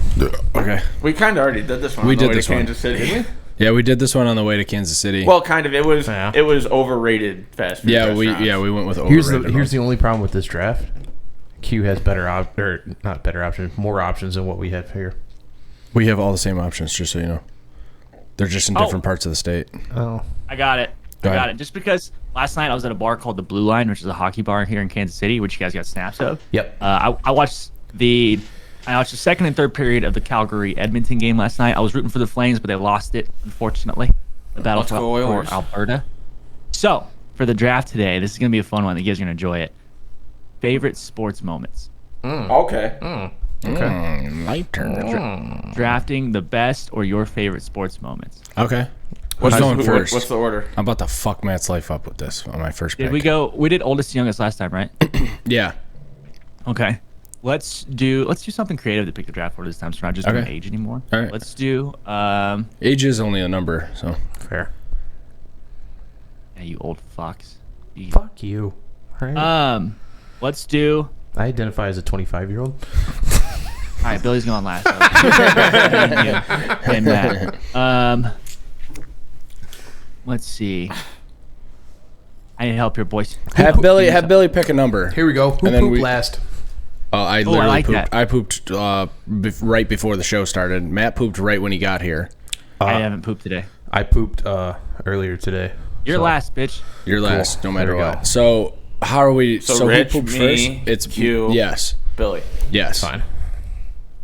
Okay. We kind of already did this one. We on the did way this to one. Kansas City. Did we? Yeah, we did this one on the way to Kansas City. Well, kind of. It was Yeah. overrated fast food. we restaurants. went with overrated. Here's the only problem with this draft. Q has more options than what we have here. We have all the same options, just so you know. They're just in different parts of the state. Oh. I got it. Go I got ahead. it. Just because last night I was at a bar called the Blue Line, which is a hockey bar here in Kansas City, which you guys got snaps of. Yep. I watched the second and third period of the Calgary Edmonton game last night. I was rooting for the Flames, but they lost it, unfortunately. The battle Let's for go Oilers. Alberta. So for the draft today, this is gonna be a fun one. You guys are gonna enjoy it. Favorite sports moments. Okay. Okay. My turn. Drafting the best or your favorite sports moments. Okay. What's going first? What's the order? I'm about to fuck Matt's life up with this on my first pick. Did we go? We did oldest to youngest last time, right? Yeah. Okay. Let's do something creative to pick the draft order this time. So we're not just doing age anymore. All right. Let's do Age is only a number, so. Fair. yeah, you old fucks. Fuck you. Right. Let's do. I identify as a 25-year-old. All right, Billy's going last. Hey, Matt. Let's see. I need help here, boys. Have Billy pick a number. Here we go. Who pooped last? I literally pooped. that. I pooped right before the show started. Matt pooped right when he got here. I haven't pooped today. I pooped earlier today. You're last, bitch. You're last, no matter There we what. go. So how are we? So Rich, who pooped me, first? It's Q. Yes. Billy. Yes. Fine.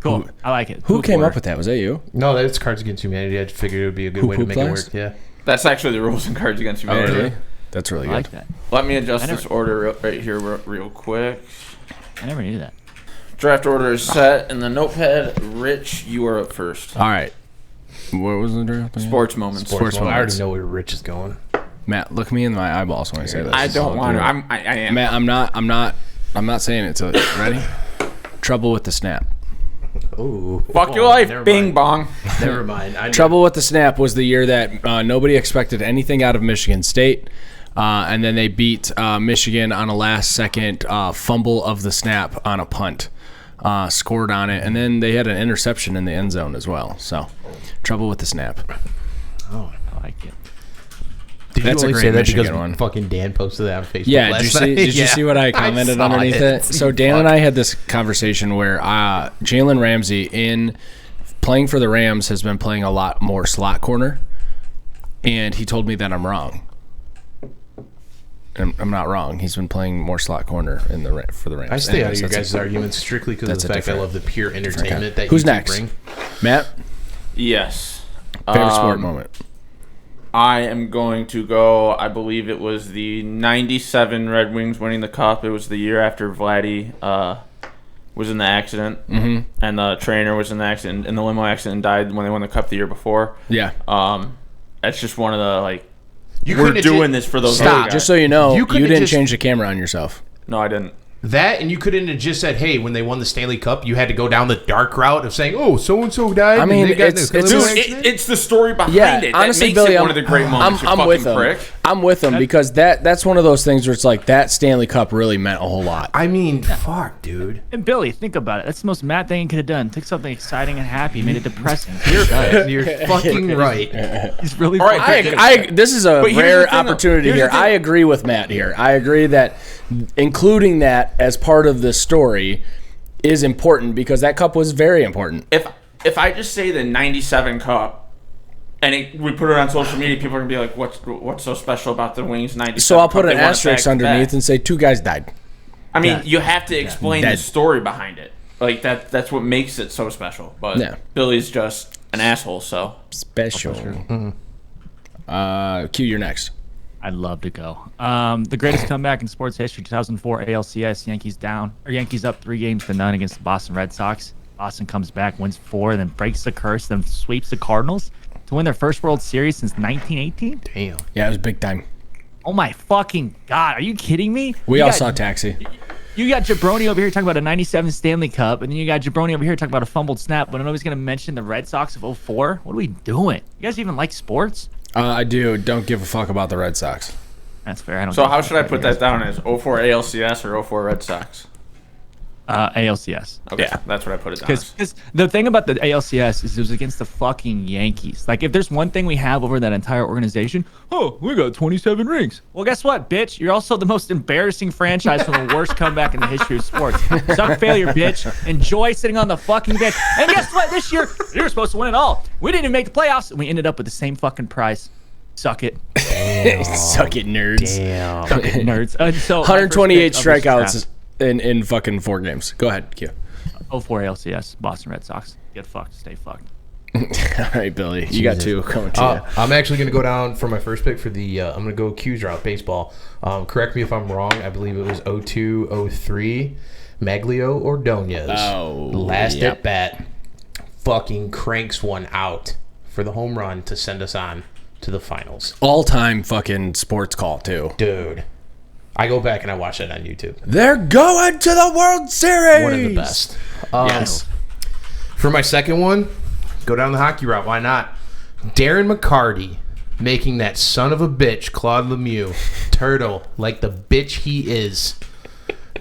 Cool. I like it. Who Poop came order. up with that? Was that you? No, that's Cards Against Humanity. I figured it would be a good way to pooped make it last? work. Yeah. That's actually the rules in Cards Against Humanity. Really? That's really I good. like that. Let me adjust this order right here real quick. I never knew that. Draft order is set in the notepad. Rich, you are up first. All right. What was the draft? Sports moments. Sports I already moments. know where Rich is going. Matt, look me in my eyeballs when I say this. I don't want to. I am. Matt, I'm not saying it. So ready? Trouble with the snap. Oh. Fuck your life, Bing Bong. Never mind. Trouble with the snap was the year that nobody expected anything out of Michigan State. And then they beat Michigan on a last-second fumble of the snap on a punt. Scored on it. And then they had an interception in the end zone as well. So, trouble with the snap. Oh. I like it. Did That's you a only great say that Michigan because one. Fucking Dan posted that on Facebook Yeah, last night? did you see what I commented saw underneath it? So Dan and I had this conversation where Jalen Ramsey, in playing for the Rams, has been playing a lot more slot corner, and he told me that I'm wrong. I'm not wrong. He's been playing more slot corner for the Rams. I stay out of Anyways, your that's guys' arguments strictly because of the fact I love the pure entertainment that Who's you two next? bring. Matt, Yes. favorite sport moment. I am going to go. I believe it was the '97 Red Wings winning the cup. It was the year after Vladdy was in the accident, and the trainer was in the accident, in the limo accident, and died when they won the cup the year before. Yeah. That's just one of the You we're couldn't doing this for those. Stop. other guys. Just so you know, You you couldn't didn't just- change the camera on yourself. No, I didn't. That, and you couldn't have just said, hey, when they won the Stanley Cup, you had to go down the dark route of saying, oh, so-and-so died. I mean, and they got it's- in a it's limo just- accident. It's the story behind Yeah, it. honestly, that makes Billy, it one of the great moments. you I'm fucking with him. prick. I'm with him because that's one of those things where it's like that Stanley Cup really meant a whole lot. I mean, fuck, dude. And Billy, think about it. That's the most Matt thing he could have done. Took something exciting and happy, made it depressing. You're fucking right. He's really. All right, I this is a But here's rare the thing, though. opportunity Here's here. the thing. I agree with Matt here. I agree that including that as part of the story is important because that cup was very important. If I just say the '97 Cup, and we put it on social media, people are gonna be like, "What's so special about the Wings '97?" So I'll put Cup? an They won it asterisk back-to-back. underneath and say 2 guys died. I mean, you have to explain the Dead. story behind it. Like that's what makes it so special. But Yeah. Billy's just an asshole. So Special. Q, you're next. I'd love to go. The greatest comeback in sports history: 2004 ALCS. Yankees up 3-0 against the Boston Red Sox. Boston comes back, wins 4, then breaks the curse, then sweeps the Cardinals to win their first World Series since 1918. Damn. Yeah, it was big time. Oh my fucking god! Are you kidding me? We You all got- saw Taxi. You got Jabroni over here talking about a '97 Stanley Cup, and then you got Jabroni over here talking about a fumbled snap. But nobody's gonna mention the Red Sox of 04. What are we doing? You guys even like sports? I do. Don't give a fuck about the Red Sox. That's fair. I don't. So give a how fuck should I about put you that guys. down as 04 ALCS or 04 Red Sox? ALCS. Okay, Yeah. that's what I put it down as. Because the thing about the ALCS is it was against the fucking Yankees. Like, if there's one thing we have over that entire organization, we got 27 rings. Well, guess what, bitch? You're also the most embarrassing franchise from the worst comeback in the history of sports. Suck failure, bitch. Enjoy sitting on the fucking bench. And guess what? This year, you were supposed to win it all. We didn't even make the playoffs, and we ended up with the same fucking prize. Suck it. Suck it, nerds. Damn. Suck it, nerds. So 128 my first pick of strikeouts this in fucking 4 games. Go ahead, Q. draft, 04 ALCS, Boston Red Sox. Get fucked. Stay fucked. All right, Billy. You got 2 coming to you. I'm actually going to go down for my first pick for the. I'm going to go Q's route, baseball. Correct me if I'm wrong. I believe it was 02, 03, Maglio Ordonez. Oh, last yep. at bat, fucking cranks one out for the home run to send us on to the finals. All-time fucking sports call, too. Dude, I go back and I watch that on YouTube. They're going to the World Series! One of the best. Yes. For my second one, go down the hockey route. Why not? Darren McCarty making that son of a bitch, Claude Lemieux, turtle like the bitch he is.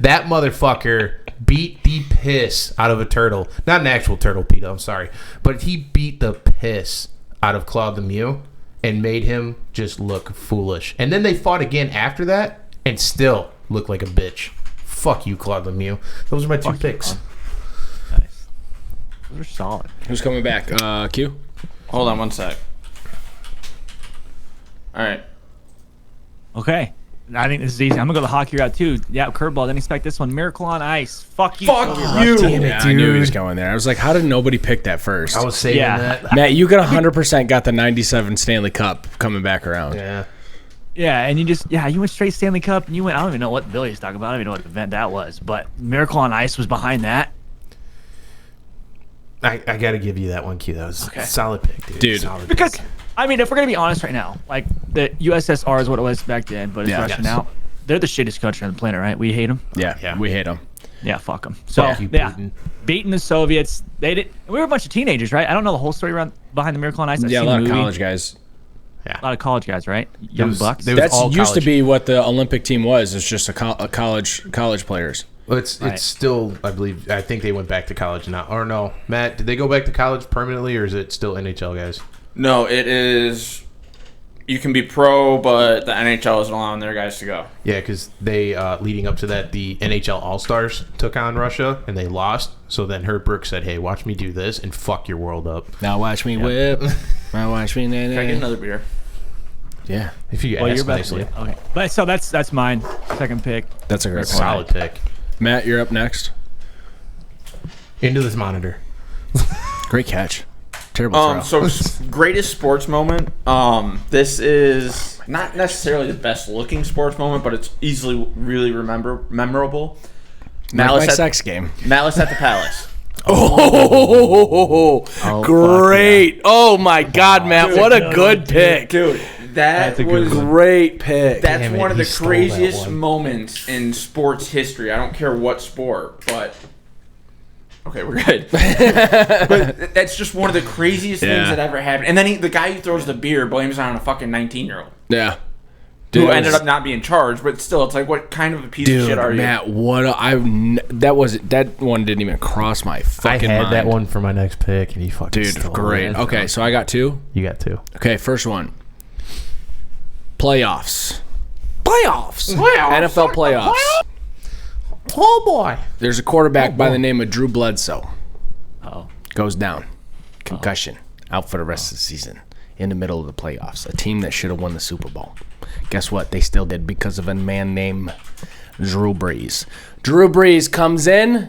That motherfucker beat the piss out of a turtle. Not an actual turtle, Peter, I'm sorry. But he beat the piss out of Claude Lemieux and made him just look foolish. And then they fought again after that and still look like a bitch. Fuck you, Claude Lemieux. Those are my 2 picks. Nice. Those are solid. Who's coming back? Q? Hold on one sec. All right. Okay. I think this is easy. I'm going to go the hockey route, too. Yeah, curveball. Didn't expect this one. Miracle on Ice. Fuck you. Fuck you. Damn it, Yeah, I knew he was going there. I was like, how did nobody pick that first? I was saving that. Matt, you got 100% got the 97 Stanley Cup coming back around. Yeah. Yeah, and you went straight Stanley Cup, and you went, I don't even know what Billy was talking about. I don't even know what event that was. But Miracle on Ice was behind that. I got to give you that one, Q. That was a solid pick, dude. Solid Because, pick. I mean, if we're going to be honest right now, like, the USSR is what it was back then, but it's Yeah. Russia Yes. now. They're the shittest country on the planet, right? We hate them. Yeah, we hate them. Yeah, fuck them. So, Fuck you, yeah, Putin. beating the Soviets. They did. We were a bunch of teenagers, right? I don't know the whole story behind the Miracle on Ice. I've Yeah, a seen lot the of movie. college guys. A lot of college guys, right? Young was- bucks. they was- That's all used to college. be what the Olympic team was. It's just a college players. Well, it's still, I think they went back to college now. Or no, Matt, did they go back to college permanently, or is it still NHL guys? No, it is. You can be pro, but the NHL isn't allowing their guys to go. Yeah, because they, leading up to that, the NHL All-Stars took on Russia, and they lost. So then Herb Brooks said, hey, watch me do this and fuck your world up. Now watch me whip. Now watch me. Can I get another beer? Yeah, If you Well, ask you're about nicely. to. Okay. But so that's mine. Second pick. that's a great point. Solid pick. Matt, you're up next. Into this monitor. Great catch. Terrible throw. So greatest sports moment. This is not necessarily the best looking sports moment, but it's easily really memorable. My sex game. Malice at the Palace. Oh, great. Oh, my God, Matt. Dude, what a good pick. Dude, that a good was one. Great pick. that's Damn it, one of he the stole that craziest one. moments in sports history. I don't care what sport, but okay, we're good. But that's just one of the craziest things that ever happened. And then the guy who throws the beer blames it on a fucking 19-year-old Yeah. who ended up not being charged. But still, it's like, what kind of a piece of shit are you? Matt, that one didn't even cross my I fucking had mind. that one for my next pick, and he fucking Dude, stole great. it. Okay, so I got 2. You got 2. Okay, first one. Playoffs. NFL playoffs. Oh, boy. There's a quarterback by the name of Drew Bledsoe. Oh. Goes down. Concussion. Out for the rest of the season. In the middle of the playoffs. A team that should have won the Super Bowl. Guess what? They still did because of a man named Drew Brees. Drew Brees comes in,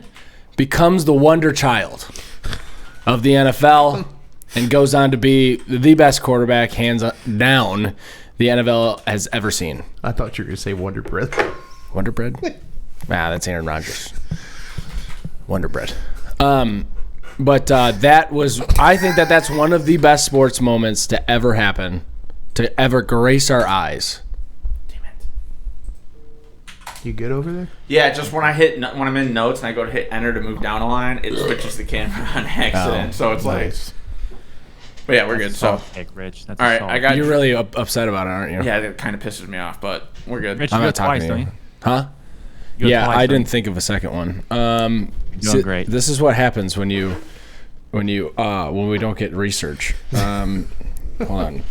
becomes the wonder child of the NFL, and goes on to be the best quarterback, hands down, the NFL has ever seen. I thought you were going to say Wonder Bread. Wonder Bread? That's Aaron Rodgers. Wonder Bread. But that was, I think that's one of the best sports moments to ever happen, to ever grace our eyes. You good over there? Yeah, just when I'm in notes and I go to hit enter to move down a line, it switches the camera on accident. So it's Nice. but yeah, we're good. So Pick, Rich. That's all right, I got You're really upset about it, aren't you? Yeah, that kind of pisses me off, but we're good. Rich, I'm you go not talking twice, to don't you. you? Huh? You go Yeah, twice, I don't didn't think of a second one. Doing great. This is what happens when we don't get research. Hold on.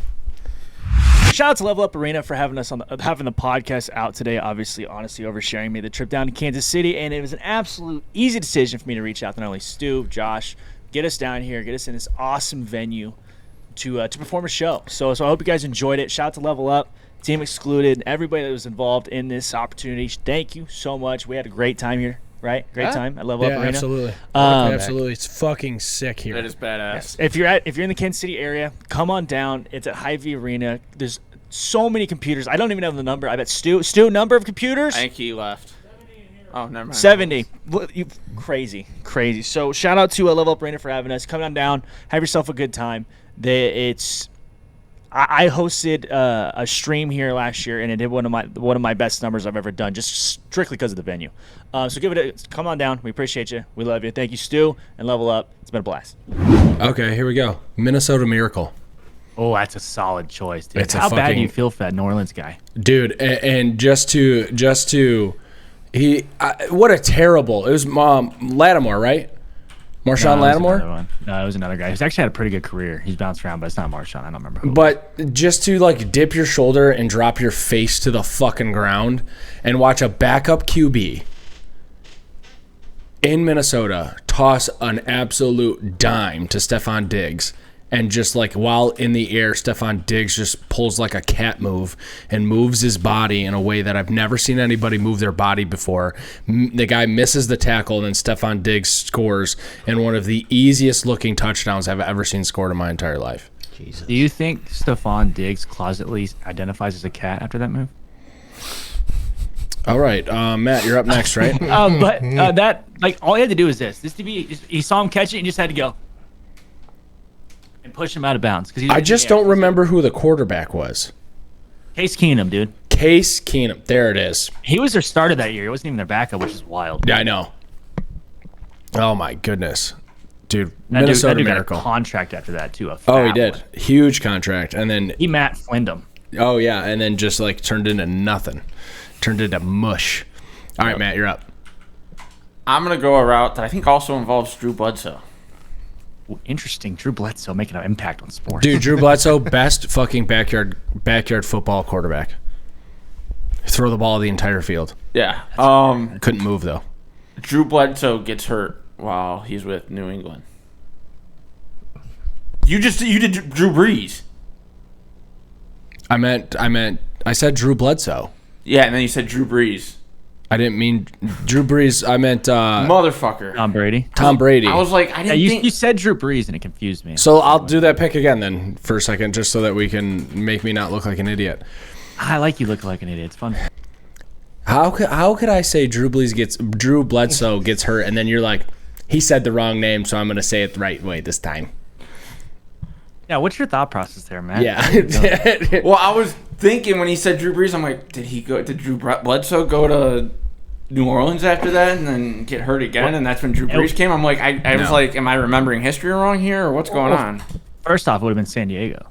Shout out to Level Up Arena for having us having the podcast out today. Obviously, honestly, oversharing me the trip down to Kansas City, and it was an absolute easy decision for me to reach out to not only Stu, Josh, get us down here, get us in this awesome venue to perform a show. So I hope you guys enjoyed it. Shout out to Level Up, Team Excluded, everybody that was involved in this opportunity. Thank you so much. We had a great time here. Right? Great time at Level Up Arena. Absolutely. It's fucking sick here. That is badass. If you're in the Kansas City area, come on down. It's at Hy-Vee Arena. There's so many computers. I don't even know the number. I bet Stu, number of computers? I think he left. Oh, never mind. 70. Crazy. So shout out to Level Up Arena for having us. Come on down. Have yourself a good time. I hosted a stream here last year, and it did one of my best numbers I've ever done, just strictly because of the venue. So come on down. We appreciate you. We love you. Thank you, Stu, and Level Up. It's been a blast. Okay, here we go. Minnesota Miracle. Oh, that's a solid choice, dude. It's How bad do you feel for that New Orleans guy? Dude, and just to what a terrible. It was Lattimore, right? Marshawn Lattimore? No, it was another guy. He's actually had a pretty good career. He's bounced around, but it's not Marshawn. I don't remember who. But just to like dip your shoulder and drop your face to the fucking ground and watch a backup QB in Minnesota toss an absolute dime to Stephon Diggs. And just like while in the air, Stephon Diggs just pulls like a cat move and moves his body in a way that I've never seen anybody move their body before. The guy misses the tackle, and then Stephon Diggs scores in one of the easiest looking touchdowns I've ever seen scored in my entire life. Jesus. Do you think Stephon Diggs closetly identifies as a cat after that move? All right, Matt, you're up next, right? That like all he had to do was this. He saw him catch it and just had to go and push him out of bounds. I just don't remember who the quarterback was. Case Keenum, dude. Case Keenum. There it is. He was their starter that year. He wasn't even their backup, which is wild. Yeah, I know. Oh, my goodness. Dude, that Minnesota dude Miracle. Got a contract after that, too. He did. Huge contract. And then he Matt Flynned him. Oh, yeah. And then just like turned into nothing. Turned into mush. All right, Matt, you're up. I'm going to go a route that I think also involves Drew Bledsoe. Ooh, interesting. Drew Bledsoe making an impact on sports. Dude, Drew Bledsoe, best fucking backyard football quarterback. Throw the ball the entire field. Yeah. Couldn't move, though. Drew Bledsoe gets hurt while he's with New England. You did Drew Brees. I said Drew Bledsoe. Yeah, and then you said Drew Brees. I didn't mean Drew Brees. I meant motherfucker. Tom Brady. I was like, I didn't think... You said Drew Brees and it confused me. So I'll do that pick again then for a second, just so that we can make me not look like an idiot. I like you looking like an idiot. It's fun. How could I say Drew Bledsoe gets hurt, and then you're like, he said the wrong name, so I'm gonna say it the right way this time. Yeah, what's your thought process there, man? Yeah. Well, I was thinking when he said Drew Brees, I'm like, did Drew Bledsoe go to New Orleans after that and then get hurt again? And that's when Drew Brees came? I'm like, I was like, am I remembering history wrong here, or what's going on? First off, it would have been San Diego.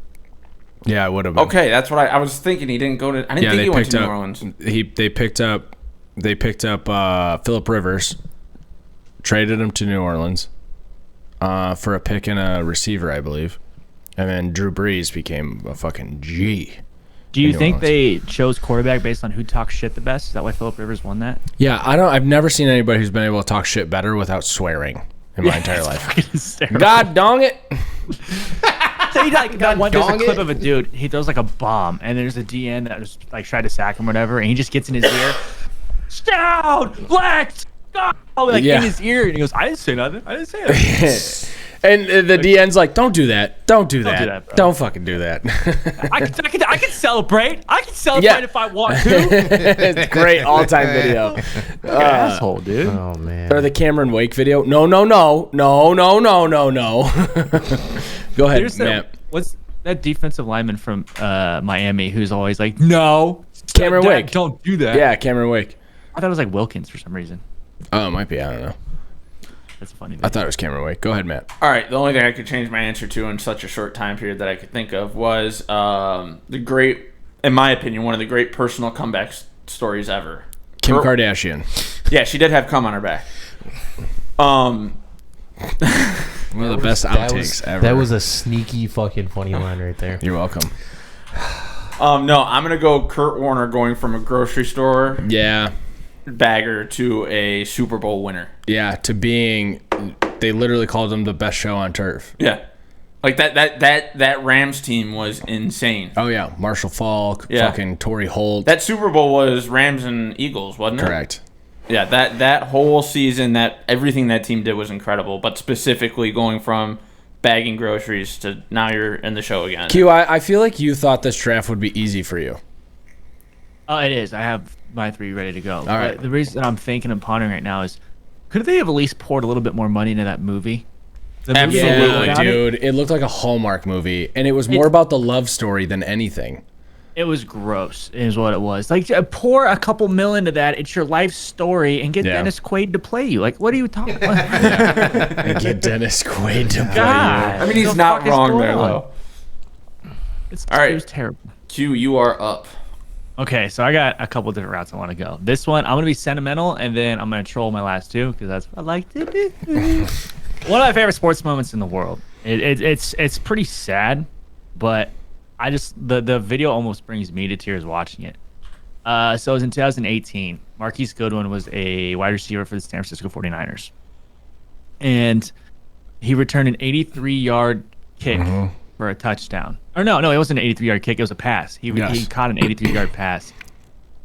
Yeah, it would have been. Okay, that's what I was thinking. He didn't go to. I didn't think he went to New Orleans. They picked up Phillip Rivers, traded him to New Orleans for a pick and a receiver, I believe. And then Drew Brees became a fucking G. Do you think they chose quarterback based on who talks shit the best? Is that why Phillip Rivers won that? Yeah, I've never seen anybody who's been able to talk shit better without swearing in my entire life. God dong it. So there's a clip of a dude. He throws like a bomb, and there's a DN that was like tried to sack him or whatever, and he just gets in his ear. Down, let's go! In his ear, and he goes, "I didn't say nothing. I didn't say anything." And the DN's like, "Don't do that. Don't do that. Bro. Don't fucking do that." I can celebrate. I can celebrate if I want to. It's a great all-time video. Asshole, dude. Oh man. Or the Cameron Wake video. No. Go ahead, Matt. What's that defensive lineman from Miami who's always like, no, Cameron Wake. Don't do that. Yeah, Cameron Wake. I thought it was like Wilkins for some reason. Oh, it might be. I don't know. That's a funny video. I thought it was Cameron Wake. Go ahead, Matt. All right, the only thing I could change my answer to in such a short time period that I could think of was the great, in my opinion, one of the great personal comeback stories ever. Kim Kardashian. Yeah, she did have cum on her back. One of the best outtakes ever. That was a sneaky fucking funny line right there. You're welcome. No, I'm going to go Kurt Warner going from a grocery store bagger to a Super Bowl winner. Yeah, to being, they literally called him the best show on turf. Yeah. Like that Rams team was insane. Oh yeah, Marshall Faulk, fucking Torrey Holt. That Super Bowl was Rams and Eagles, wasn't it? Correct. Yeah, that whole season, everything that team did was incredible. But specifically going from bagging groceries to now you're in the show again. Q, I feel like you thought this draft would be easy for you. Oh, it is. I have my 3 ready to go. All right. The reason I'm thinking and pondering right now is, could they have at least poured a little bit more money into that movie? Absolutely, dude. It looked like a Hallmark movie, and it was more about the love story than anything. It was gross, is what it was. Like, pour a couple mil into that. It's your life story, and get Dennis Quaid to play you. Like, what are you talking about? And get Dennis Quaid to play you. I mean, he's not wrong there, though. All right. It was terrible. Q, you are up. Okay, so I got a couple different routes I want to go. This one, I'm going to be sentimental, and then I'm going to troll my last two, because that's what I like to do. One of my favorite sports moments in the world. It's pretty sad, but I just the video almost brings me to tears watching it. So it was in 2018. Marquise Goodwin was a wide receiver for the San Francisco 49ers. And he returned an 83-yard kick for a touchdown. Or no, it wasn't an 83-yard kick. It was a pass. He caught an 83-yard pass.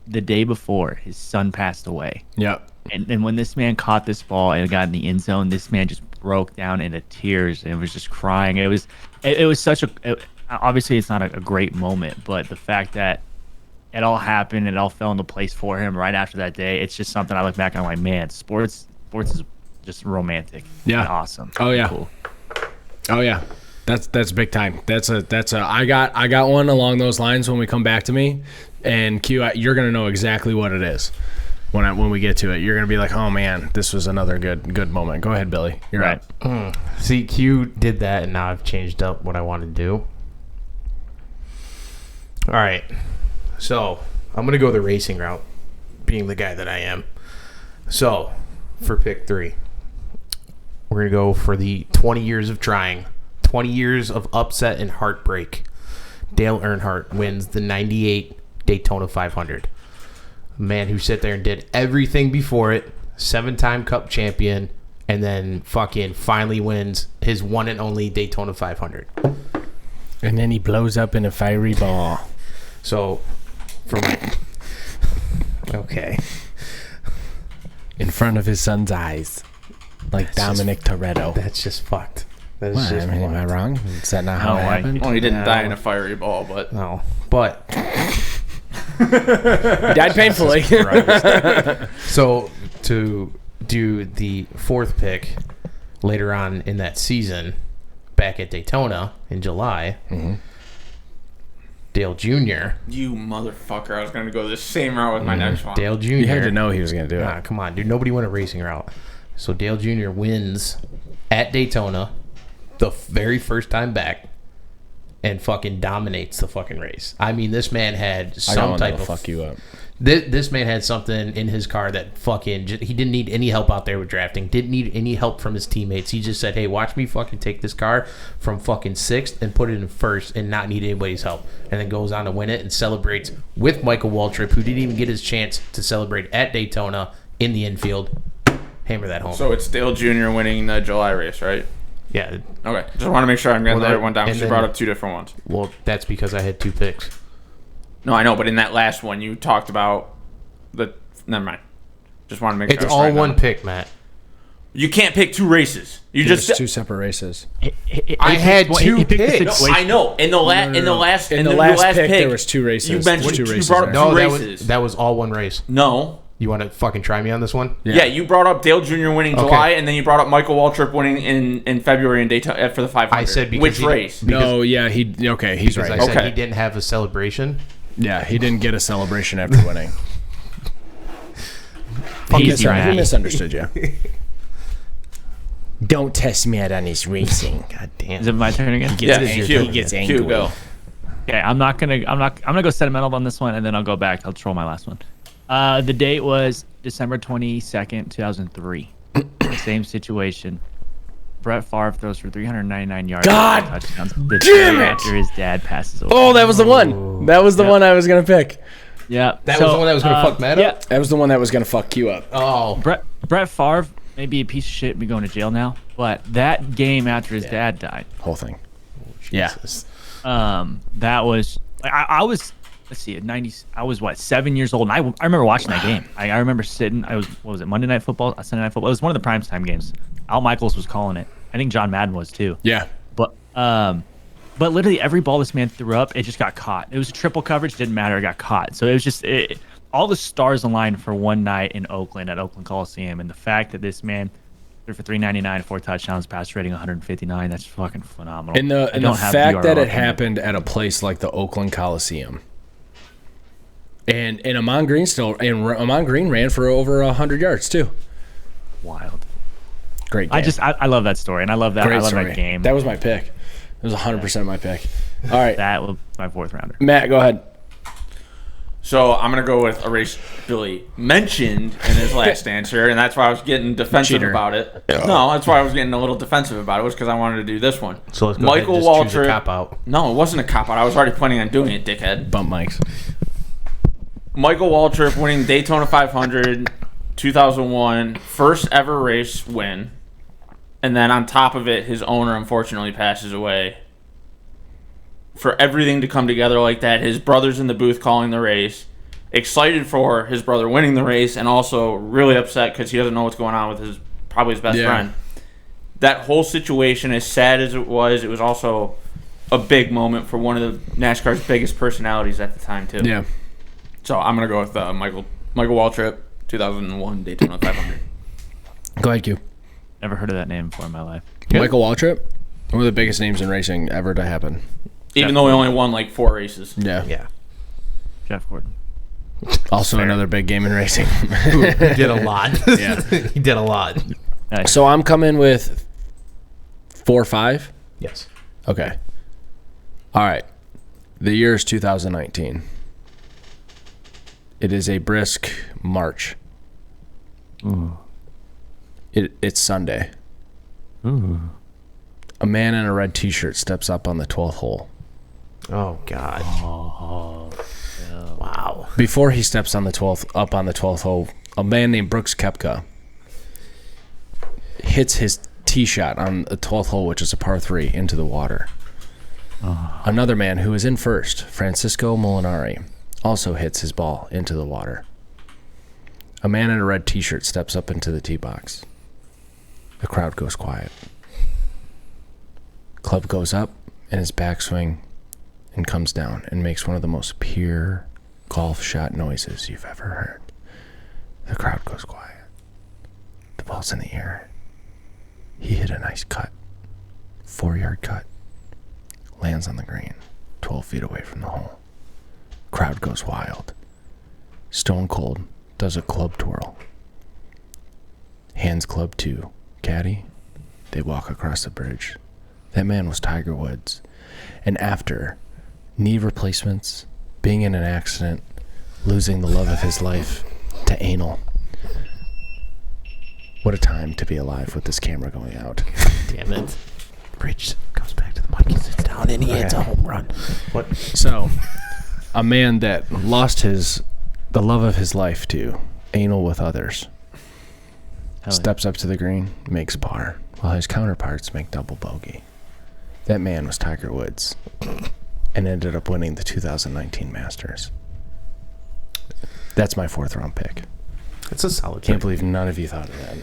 The day before, his son passed away. Yep. And when this man caught this ball and got in the end zone, this man just broke down into tears and was just crying. It was such a obviously it's not a great moment, but the fact that it all happened, it all fell into place for him right after that day. It's just something I look back and I'm like, man, sports is just romantic. Yeah. And awesome. Oh yeah. Cool. Oh yeah. That's big time. I got one along those lines when we come back to me, and Q, you're gonna know exactly what it is when we get to it. You're gonna be like, oh man, this was another good moment. Go ahead, Billy. You're right. See, Q did that, and now I've changed up what I want to do. All right, so I'm gonna go the racing route, being the guy that I am. So for pick 3, we're gonna go for the 20 years of trying. 20 years of upset and heartbreak. Dale Earnhardt wins the 98 Daytona 500. A man who sat there and did everything before it, 7-time Cup champion, and then fucking finally wins his one and only Daytona 500. And then he blows up in a fiery ball. So, for my... Okay. In front of his son's eyes. Like Dominic Toretto. That's just fucked. That is What? just Am I wrong? Is that not how it happened? Well, he didn't die in a fiery ball, but No. But... Died painfully. So to do the 4th pick later on in that season, back at Daytona in July, Dale Jr. you motherfucker, I was going to go the same route with my next one. Dale Jr. You had to know he was going to do Nah, it. come on, dude. Nobody went a racing route. So Dale Jr. wins at Daytona the very first time back and fucking dominates the fucking race. I mean, this man had some type of... fuck you up. This man had something in his car that fucking... He didn't need any help out there with drafting. Didn't need any help from his teammates. He just said, hey, watch me fucking take this car from fucking 6th and put it in 1st and not need anybody's help. And then goes on to win it and celebrates with Michael Waltrip, who didn't even get his chance to celebrate at Daytona in the infield. Hammer that home. So it's Dale Jr. winning the July race, right? Yeah. Okay. Just want to make sure I'm getting the right one down, because you and brought then- up 2 different ones. Well, that's because I had 2 picks. No, I know, but in that last one, you talked about the... Never mind. Just want to make sure. It's I was all right one now. pick, Matt. You can't pick 2 races. You There's just... 2 separate races. I had 2 picks. No, I know. In the last In the last pick, there was 2 races. You mentioned There's 2 you races brought up there. two No, races. that was all one race. No. You want to fucking try me on this one? Yeah, you brought up Dale Jr. winning Okay. July, and then you brought up Michael Waltrip winning in February in Daytona for the 500. I said because which he- race? No, yeah, he's Because right. I said Okay. he didn't have a celebration. Yeah, he didn't get a celebration after winning. Easy, He man. misunderstood you. Don't test Matt on his racing. God damn. Is it my turn again? Yeah, He gets Q, angry. go. Okay, I'm gonna go sentimental on this one, and then I'll go back. I'll troll my last one. The date was December 22nd, 2003. Same situation. Brett Favre throws for 399 yards. God and touchdowns the damn day it! after his dad passes away. Oh, that was the one. That was the one I was going to pick. Yeah, That was the one that was going to fuck Matt yeah. up? That was the one that was going to fuck you up. Oh. Brett Favre may be a piece of shit and be going to jail now, but that game after his dad died, Whole thing. Yeah. that was I was, let's see, at 90, I was 7 years old, and I remember watching that game. I remember sitting. I was, what was it, Monday Night Football, Sunday Night Football? It was one of the primetime games. Al Michaels was calling it. I think John Madden was too. Yeah. But literally every ball this man threw up, it just got caught. It was a triple coverage, didn't matter, it got caught. So it was just all the stars aligned for one night in Oakland at Oakland Coliseum, and the fact that this man threw for 399, 4 touchdowns, pass rating 159, that's fucking phenomenal. And the fact that it happened at a place like the Oakland Coliseum. And Amon Green ran for over 100 yards too. Wild. Great game. I love that story, and I love that. Great I love story. that game. That was my pick. It was 100% my pick. All right. That was my 4th rounder. Matt, go ahead. So I'm going to go with a race Billy mentioned in his last answer, and that's why I was getting defensive about it. No, that's why I was getting a little defensive about it, was because I wanted to do this one. So let's go Michael ahead and just choose a Waltrip. cop-out. No, it wasn't a cop-out. I was already planning on doing it, dickhead. Bump mics. Michael Waltrip winning Daytona 500, 2001, first ever race win. And then on top of it, his owner unfortunately passes away. For everything to come together like that, his brother's in the booth calling the race, excited for his brother winning the race, and also really upset because he doesn't know what's going on with his best friend. That whole situation, as sad as it was also a big moment for one of the NASCAR's biggest personalities at the time too. Yeah. So I'm gonna go with Michael Waltrip, 2001 Daytona 500. Go ahead, Q. Never heard of that name before in my life. Michael Waltrip, one of the biggest names in racing ever to happen. Even though he only won like 4 races. Yeah. Jeff Gordon. Also another big game in racing. He did a lot. Yeah. He did a lot. Nice. So I'm coming with 4-5. Yes. Okay. All right. The year is 2019. It is a brisk March. Ooh. It's Sunday. Ooh. A man in a red t-shirt steps up on the 12th hole. Oh, God. Wow. Before he steps on the 12th hole, a man named Brooks Koepka hits his tee shot on the 12th hole, which is a par 3, into the water. Another man who is in first, Francisco Molinari, also hits his ball into the water. A man in a red t-shirt steps up into the tee box. The crowd goes quiet. Club goes up in his backswing and comes down and makes one of the most pure golf shot noises you've ever heard. The crowd goes quiet. The ball's in the air. He hit a nice cut. 4-yard cut. Lands on the green, 12 feet away from the hole. Crowd goes wild. Stone Cold does a club twirl. Hands club to caddy. They walk across the bridge. That man was Tiger Woods. And after knee replacements, being in an accident, losing the love of his life to anal. What a time to be alive with this camera going out. Damn it. Rich comes back to the mic, he sits down, and he hits a home run. What? So, a man that lost the love of his life to anal with others steps up to the green, makes par, while his counterparts make double bogey. That man was Tiger Woods and ended up winning the 2019 Masters. That's my 4th round pick. It's a solid Can't pick. believe none of you thought of that.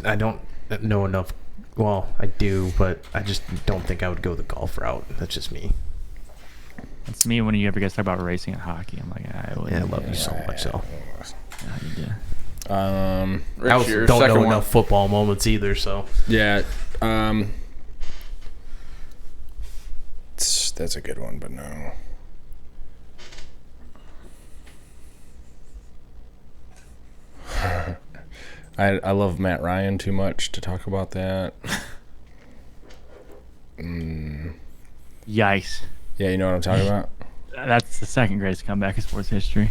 I don't know enough. Well, I do, but I just don't think I would go the golf route. That's just me. That's me when you ever guys talk about racing and hockey. I'm like, I love you so much, so. Yeah. I Rich, also your don't second know one. enough football moments either, so. Yeah. That's a good one, but no. I love Matt Ryan too much to talk about that. Yikes. Yeah, you know what I'm talking about? That's the second greatest comeback in sports history.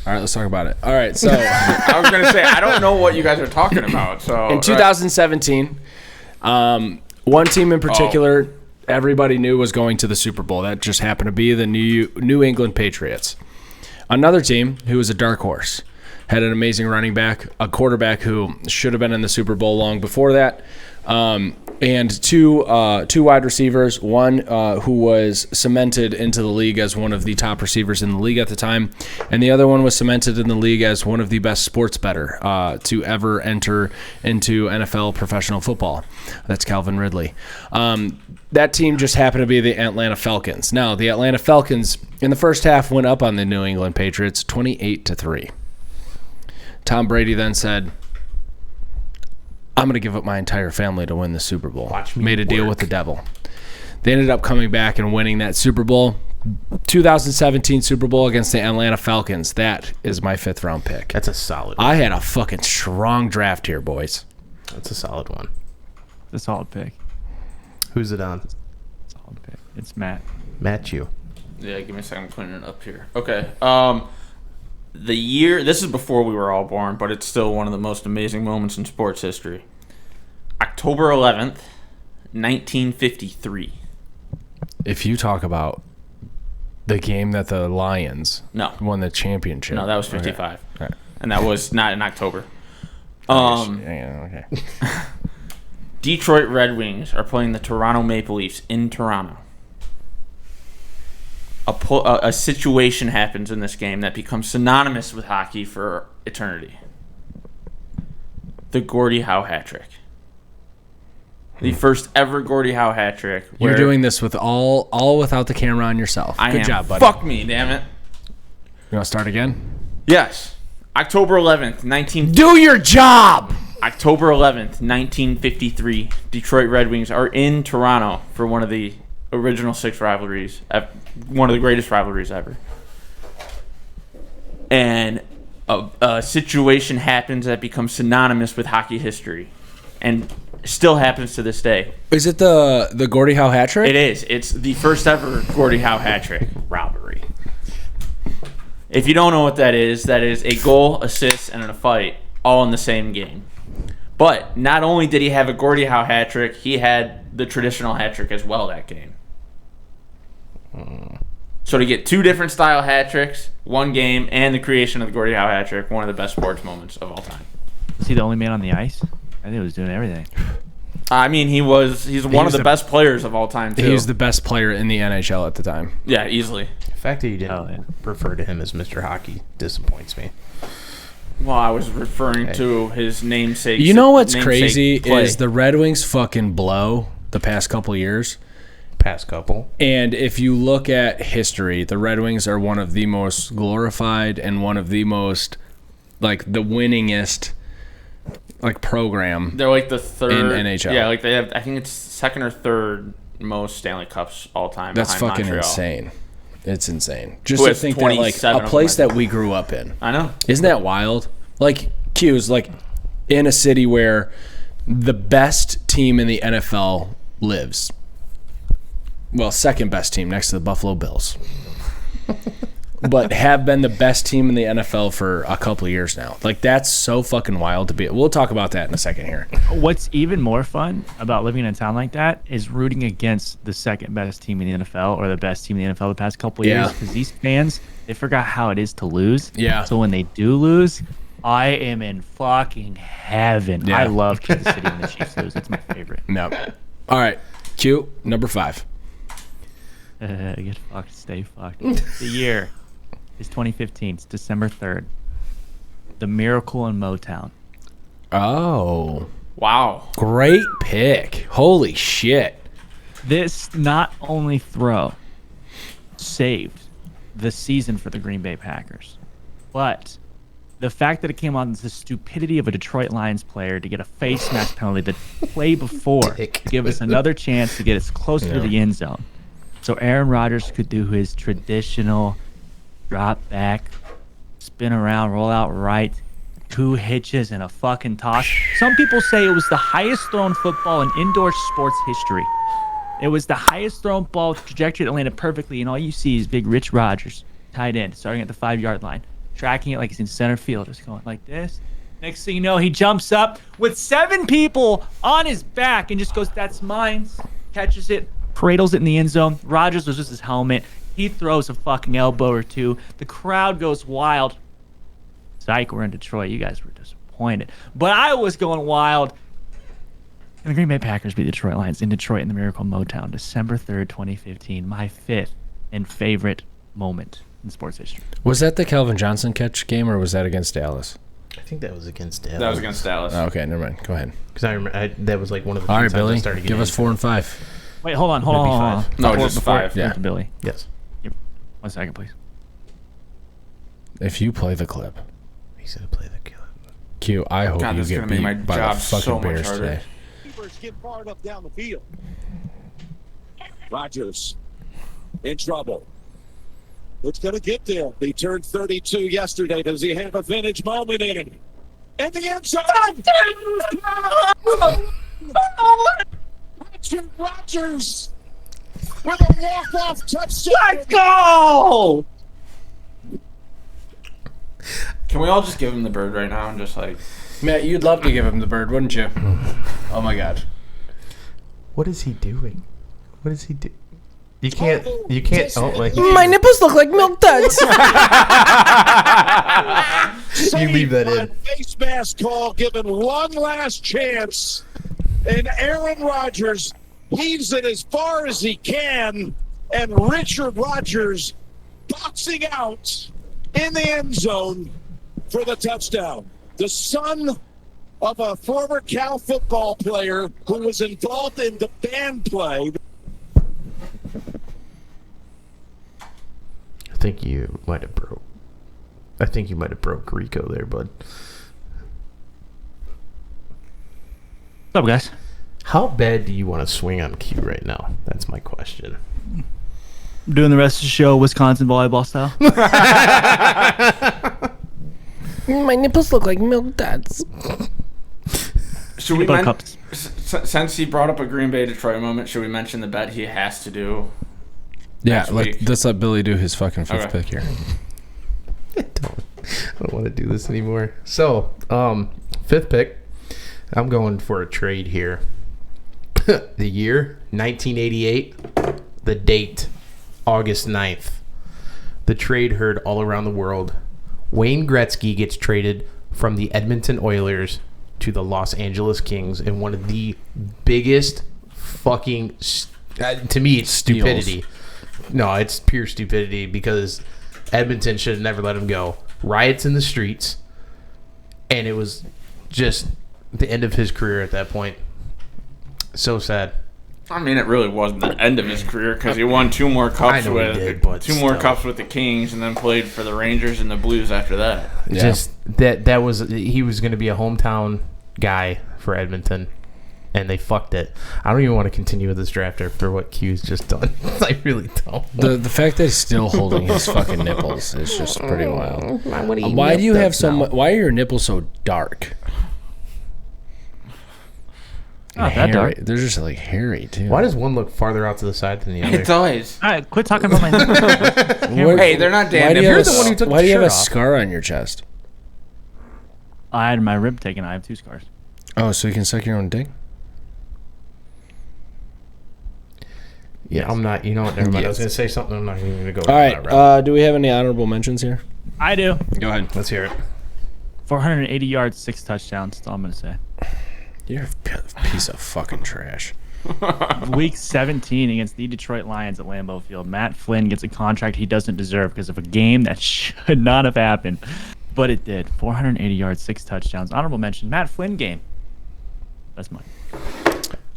All right, let's talk about it. All right, so I was gonna say I don't know what you guys are talking about. So in 2017, one team in particular everybody knew was going to the Super Bowl. That just happened to be the New England Patriots. Another team who was a dark horse had an amazing running back, a quarterback who should have been in the Super Bowl long before that, and two wide receivers, one who was cemented into the league as one of the top receivers in the league at the time, and the other one was cemented in the league as one of the best sports bettor to ever enter into NFL professional football. That's Calvin Ridley. That team just happened to be the Atlanta Falcons. Now, the Atlanta Falcons in the first half went up on the New England Patriots 28-3. Tom Brady then said, I'm going to give up my entire family to win the Super Bowl. Made a deal with the devil. They ended up coming back and winning that Super Bowl. 2017 Super Bowl against the Atlanta Falcons. That is my 5th round pick. That's a solid one. I had a fucking strong draft here, boys. That's a solid one. It's a solid pick. Who's it on? Solid pick. It's Matt. Matt, you. Yeah, give me a second. I'm cleaning it up here. Okay. The year, this is before we were all born, but it's still one of the most amazing moments in sports history. October 11th, 1953. If you talk about the game that the Lions No. won the championship. No, that was 55. Okay. And that was not in October. Okay. Detroit Red Wings are playing the Toronto Maple Leafs in Toronto. A situation happens in this game that becomes synonymous with hockey for eternity. The Gordie Howe hat trick. The first ever Gordie Howe hat trick. You're doing this with all without the camera on yourself. Good job, buddy. Fuck me, damn it. You want to start again? Yes. October 11th, Do your job! October 11th, 1953. Detroit Red Wings are in Toronto for one of the original 6 rivalries. One of the greatest rivalries ever. And a situation happens that becomes synonymous with hockey history. And still happens to this day. Is it the Gordie Howe hat trick? It is. It's the first ever Gordie Howe hat trick. Robbery. If you don't know what that is a goal, assist, and a fight all in the same game. But not only did he have a Gordie Howe hat trick, he had the traditional hat trick as well that game. So to get 2 different style hat tricks, one game, and the creation of the Gordie Howe hat trick, one of the best sports moments of all time. Was he the only man on the ice? I think he was doing everything. I mean, he's one of the best players of all time, too. He was the best player in the NHL at the time. Yeah, easily. The fact that you didn't refer to him as Mr. Hockey disappoints me. Well, I was referring to his namesake. You know what's crazy is the Red Wings fucking blow the past couple years. And if you look at history, the Red Wings are one of the most glorified and one of the most, like, the winningest, like, program. They're like the third in NHL. Yeah, like they have. I think it's second or third most Stanley Cups all time. That's fucking Montreal. insane. It's insane. Just to think that, like, a place that we grew up in. I know. Isn't that wild? Like, Q's, like, in a city where the best team in the NFL lives. Well, second best team next to the Buffalo Bills. But have been the best team in the NFL for a couple of years now. Like, that's so fucking wild to be. We'll talk about that in a second here. What's even more fun about living in a town like that is rooting against the second best team in the NFL or the best team in the NFL the past couple of years. Because these fans, they forgot how it is to lose. Yeah. So when they do lose, I am in fucking heaven. Yeah. I love Kansas City when the Chiefs lose. It's my favorite. No. All right. Q, number 5. Get fucked, stay fucked. The year is 2015. It's December 3rd. The Miracle in Motown. Oh. Wow. Great pick. Holy shit. This not only throw saved the season for the Green Bay Packers, but the fact that it came on the stupidity of a Detroit Lions player to get a face mask penalty the play before to give us another chance to get us closer to the end zone. So Aaron Rodgers could do his traditional drop back, spin around, roll out right, 2 hitches, and a fucking toss. Some people say it was the highest thrown football in indoor sports history. It was the highest thrown ball with trajectory that landed perfectly, and all you see is big Rich Rodgers, tight end, starting at the 5-yard line, tracking it like he's in center field, just going like this. Next thing you know, he jumps up with 7 people on his back and just goes, "That's mine," catches it, cradles it in the end zone. Rodgers loses his helmet. He throws a fucking elbow or 2. The crowd goes wild. Psych, we're in Detroit. You guys were disappointed. But I was going wild. And the Green Bay Packers beat the Detroit Lions in Detroit in the Miracle Motown, December 3rd, 2015. My 5th and favorite moment in sports history. Was that the Calvin Johnson catch game, or was that against Dallas? I think that was against Dallas. That was against Dallas. Oh, okay, never mind. Go ahead. Because I remember that was like one of the. All right, Billy. Started Give us 4 and 5. Wait, hold on. No, just 5. Yeah. Billy. Yes. 1 second, please. If you play the clip. He said play the clip. Q, I hope God, you this is get gonna make beat my by the job fucking so much Bears harder. today. Get fired up down the field. Rodgers in trouble. It's going to get there. He turned 32 yesterday. Does he have a vintage moment in it? In the end zone. Rodgers. with a walk-off touchdown. Let's go! Can we all just give him the bird right now and just like... Matt, you'd love to give him the bird, wouldn't you? Oh my God. What is he doing? What is he do? You can't. Oh, like My nipples look like milk duds. you leave that in. Face mask call, given one last chance, and Aaron Rodgers heaves it as far as he can, and Richard Rodgers boxing out in the end zone for the touchdown. The son of a former Cal football player who was involved in the band play. I think you might have broke Rico there, bud. What's up, guys? How bad do you want to swing on Q right now? That's my question. I'm doing the rest of the show Wisconsin volleyball style. My nipples look like milk duds. Should we Both since he brought up a Green Bay Detroit moment, should we mention the bet he has to do? Yeah, let's let Billy do his fucking fifth pick here. I don't want to do this anymore. So, fifth pick. I'm going for a trade here. The year 1988. The date August 9th. The trade heard all around the world. Wayne Gretzky gets traded from the Edmonton Oilers to the Los Angeles Kings in one of the biggest fucking to me it's stupidity. No, it's pure stupidity because Edmonton should have never let him go. Riots in the streets, and it was just the end of his career at that point. So sad. I mean, it really wasn't the end of his career because he won two more cups with the Kings, and then played for the Rangers and the Blues after that. Yeah. Just that was he was going to be a hometown guy for Edmonton, and they fucked it. I don't even want to continue with this draft after what Q's just done. I really don't. The fact that he's still holding his fucking nipples is just pretty wild. Why do you have so much? Why are your nipples so dark? Not that dark. They're just like hairy too. Why does one look farther out to the side than the other? It's always. All right, quit talking about my nipples. Hey, they're not damn. You're the one who took Why do you have a off. scar on your chest? I had my rib taken. I have 2 scars. Oh, so you can suck your own dick? Yeah, I'm not. You know what? Never mind. I was Yes. going to say something. I'm not even going to go. All that route. right. Do we have any honorable mentions here? I do. Go ahead. Let's hear it. 480 yards, 6 touchdowns. That's all I'm going to say. You're a piece of fucking trash. Week 17 against the Detroit Lions at Lambeau Field. Matt Flynn gets a contract he doesn't deserve because of a game that should not have happened. But it did. 480 yards, 6 touchdowns. Honorable mention, Matt Flynn game. That's mine.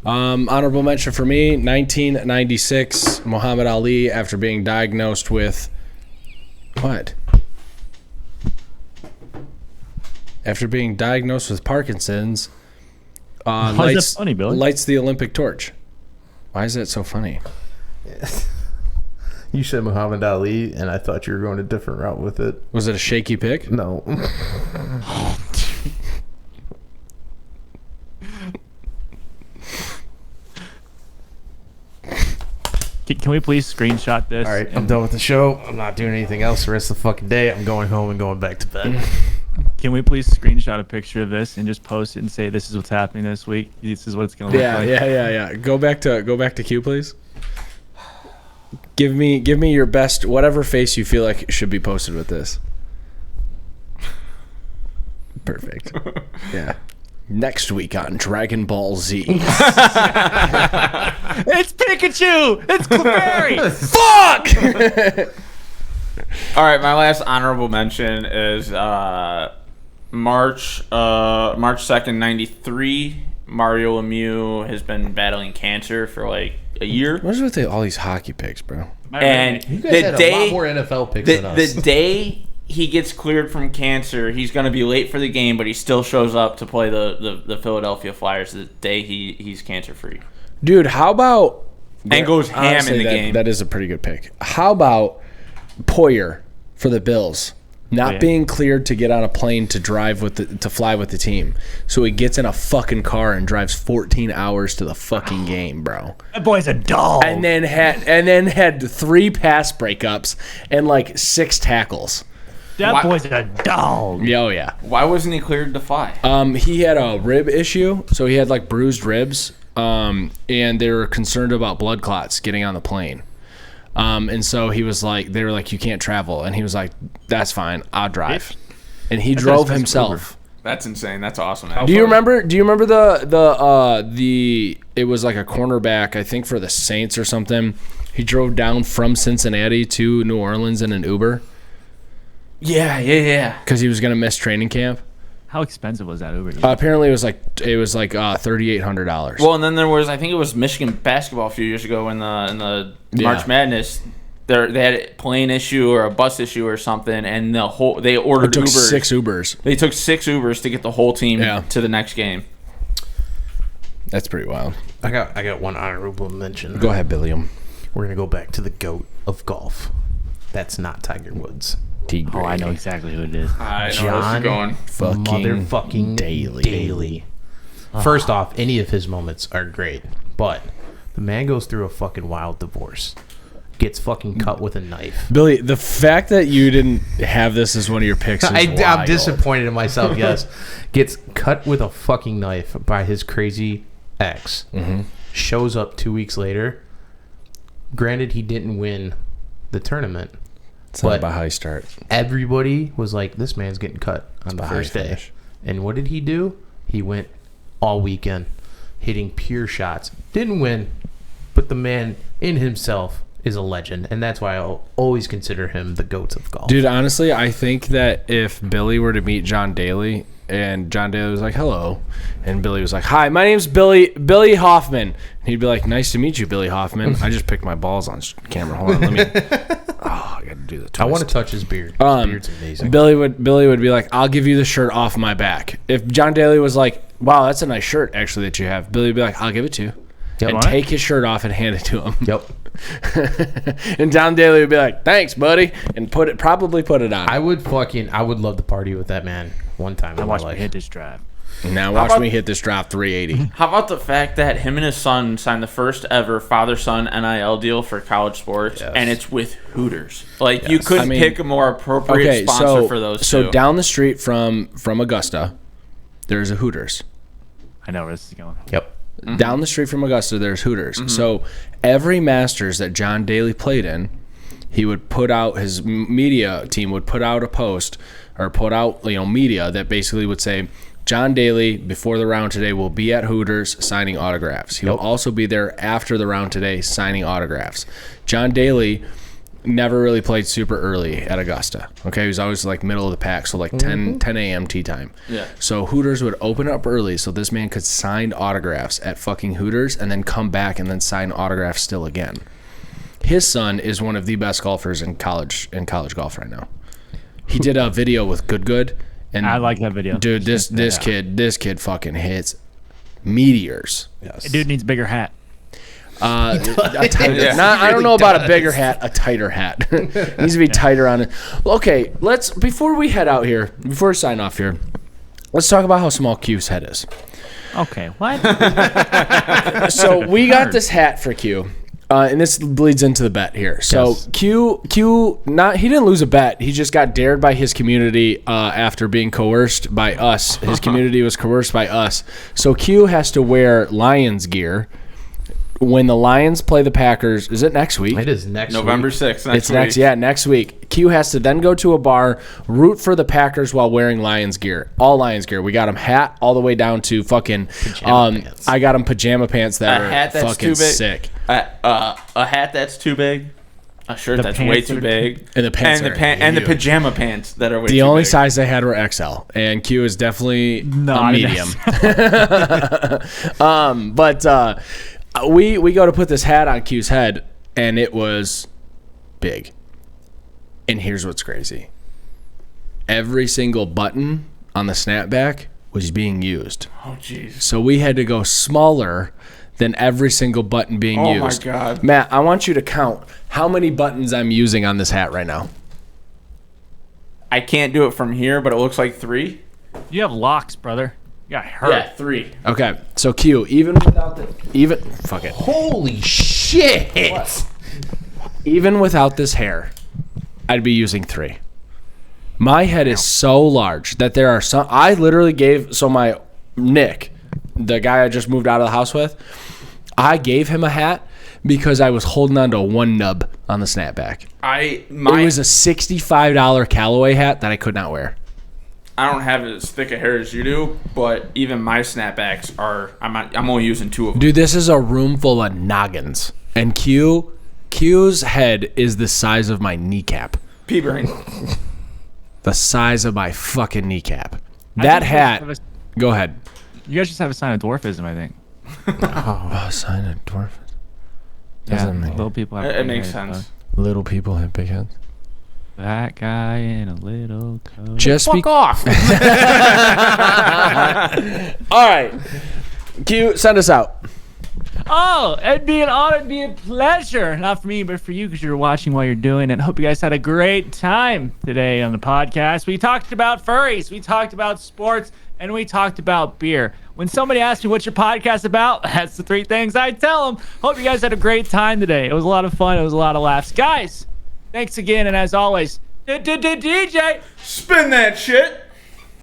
Honorable mention for me, 1996, Muhammad Ali, after being diagnosed with... What? After being diagnosed with Parkinson's... Why is that funny, Billy? Lights the Olympic torch. Why is that so funny? You said Muhammad Ali, and I thought you were going a different route with it. Was it a shaky pick? No. Can we please screenshot this? All right, I'm done with the show. I'm not doing anything else the rest of the fucking day. I'm going home and going back to bed. Can we please screenshot a picture of this and just post it and say this is what's happening this week? This is what it's going to look like. Yeah. Go back to Q, please. Give me your best, whatever face you feel like should be posted with this. Perfect. Yeah. Next week on Dragon Ball Z. It's Pikachu! It's Clefairy! Fuck! All right, my last honorable mention is March 2nd, 93. Mario Lemieux has been battling cancer for like a year. What's with all these hockey picks, bro? And You guys had a lot more NFL picks than us. The day he gets cleared from cancer, he's going to be late for the game, but he still shows up to play the Philadelphia Flyers the day he's cancer free. Dude, how about... And goes ham in the that, game. That is a pretty good pick. How about Poyer for the Bills not being cleared to get on a plane to fly with the team. So he gets in a fucking car and drives 14 hours to the fucking game, bro. That boy's a dog. And then had 3 pass breakups and like 6 tackles. That boy's a dog. Oh yeah. Why wasn't he cleared to fly? He had a rib issue, so he had like bruised ribs. And they were concerned about blood clots getting on the plane. And so he was like, they were like, you can't travel. And he was like, that's fine, I'll drive. And he drove himself. That's insane. That's awesome. Do you remember the it was like a cornerback, I think for the Saints or something. He drove down from Cincinnati to New Orleans in an Uber. Yeah. Because he was going to miss training camp. How expensive was that Uber? Apparently, it was like $3,800. Well, and then there was, I think it was Michigan basketball a few years ago in the March Madness. They had a plane issue or a bus issue or something, and they ordered took Ubers. 6 Ubers. They took 6 Ubers to get the whole team to the next game. That's pretty wild. I got one honorable mention. Go ahead, Billiam. We're gonna go back to the GOAT of golf. That's not Tiger Woods. Oh, I know exactly who it is. I know where this is going. Motherfucking Daly. First off, any of his moments are great, but the man goes through a fucking wild divorce. Gets fucking cut with a knife. Billy, the fact that you didn't have this as one of your picks is wild. I'm disappointed in myself, yes. Gets cut with a fucking knife by his crazy ex. Mm-hmm. Shows up 2 weeks later. Granted, he didn't win the tournament. It's not about how you start. Everybody was like, this man's getting cut on the first day. And what did he do? He went all weekend hitting pure shots. Didn't win, but the man in himself is a legend. And that's why I'll always consider him the GOAT of golf. Dude, honestly, I think that if Billy were to meet John Daly and John Daly was like, hello, and Billy was like, hi, my name's Billy Hoffman. And he'd be like, nice to meet you, Billy Hoffman. I just picked my balls on camera. Hold on, let me... I got to do the twist. I want to touch his beard. His beard's amazing. Billy would be like, I'll give you the shirt off my back. If John Daly was like, wow, that's a nice shirt actually that you have, Billy would be like, I'll give it to you. Yep. And take his shirt off and hand it to him. Yep. And John Daly would be like, thanks, buddy, and probably put it on. I would love to party with that man one time in my life. Watch me hit this drive. Now watch me hit this drop 380. How about the fact that him and his son signed the first ever father-son NIL deal for college sports, and it's with Hooters. Like, you couldn't pick a more appropriate sponsor for those two. So down the street from Augusta, there's a Hooters. I know where this is going. Yep. Mm-hmm. Down the street from Augusta, there's Hooters. Mm-hmm. So every Masters that John Daly played in, he would put out, his media team would put out a post or put out media that basically would say, John Daly, before the round today, will be at Hooters signing autographs. He will also be there after the round today signing autographs. John Daly never really played super early at Augusta. Okay, he was always like middle of the pack, so like 10 a.m. tee time. Yeah. So Hooters would open up early so this man could sign autographs at fucking Hooters and then come back and then sign autographs still again. His son is one of the best golfers in college golf right now. He did a video with Good. And I like that video. Dude, this kid fucking hits meteors. Yes. Dude needs a bigger hat. I don't know about a bigger hat, a tighter hat. Needs to be tighter on it. Okay, before we head out here, before we sign off here, let's talk about how small Q's head is. Okay, what? So we got this hat for Q. And this bleeds into the bet here. So yes. Q he didn't lose a bet. He just got dared by his community after being coerced by us. His community was coerced by us. So Q has to wear Lions gear when the Lions play the Packers. Is it next week? It is next November week. 6th. It's next. Yeah, next week. Q has to then go to a bar, root for the Packers while wearing Lions gear. All Lions gear. We got him hat all the way down to fucking pajama pants. I got him pajama pants that are fucking sick. A hat that's too big, a shirt that's way too big, and the pants and the pajama pants that are way too big. The only size they had were XL, and Q is definitely a medium. But we go to put this hat on Q's head, and it was big. And here's what's crazy: every single button on the snapback was being used. Oh, jeez. So we had to go smaller than every single button being used. Oh, my God. Matt, I want you to count how many buttons I'm using on this hat right now. I can't do it from here, but it looks like 3. You have locks, brother. You got hurt. Yeah, 3. Okay, so Q, fuck it. Holy shit! Even without this hair, I'd be using 3. My head is so large that there are some. I literally gave my Nick, the guy I just moved out of the house with, I gave him a hat because I was holding on to one nub on the snapback. It was a $65 Callaway hat that I could not wear. I don't have as thick a hair as you do, but even my snapbacks are. I'm only using 2 of them. Dude, this is a room full of noggins, and Q's head is the size of my kneecap. P-brain. The size of my fucking kneecap. That hat. Go ahead. You guys just have a sign of dwarfism, I think. A sign of dwarfism. Doesn't make little people have It big makes heads, sense. Little people have big heads. That guy in a little coat. Fuck off. All right. Q, send us out. Oh, it'd be an honor, it'd be a pleasure. Not for me, but for you, because you're watching while you're doing it. Hope you guys had a great time today on the podcast. We talked about furries, we talked about sports, and we talked about beer. When somebody asks me what's your podcast about, that's the 3 things I tell them. Hope you guys had a great time today. It was a lot of fun. It was a lot of laughs. Guys, thanks again, and as always, DJ, Spin that shit.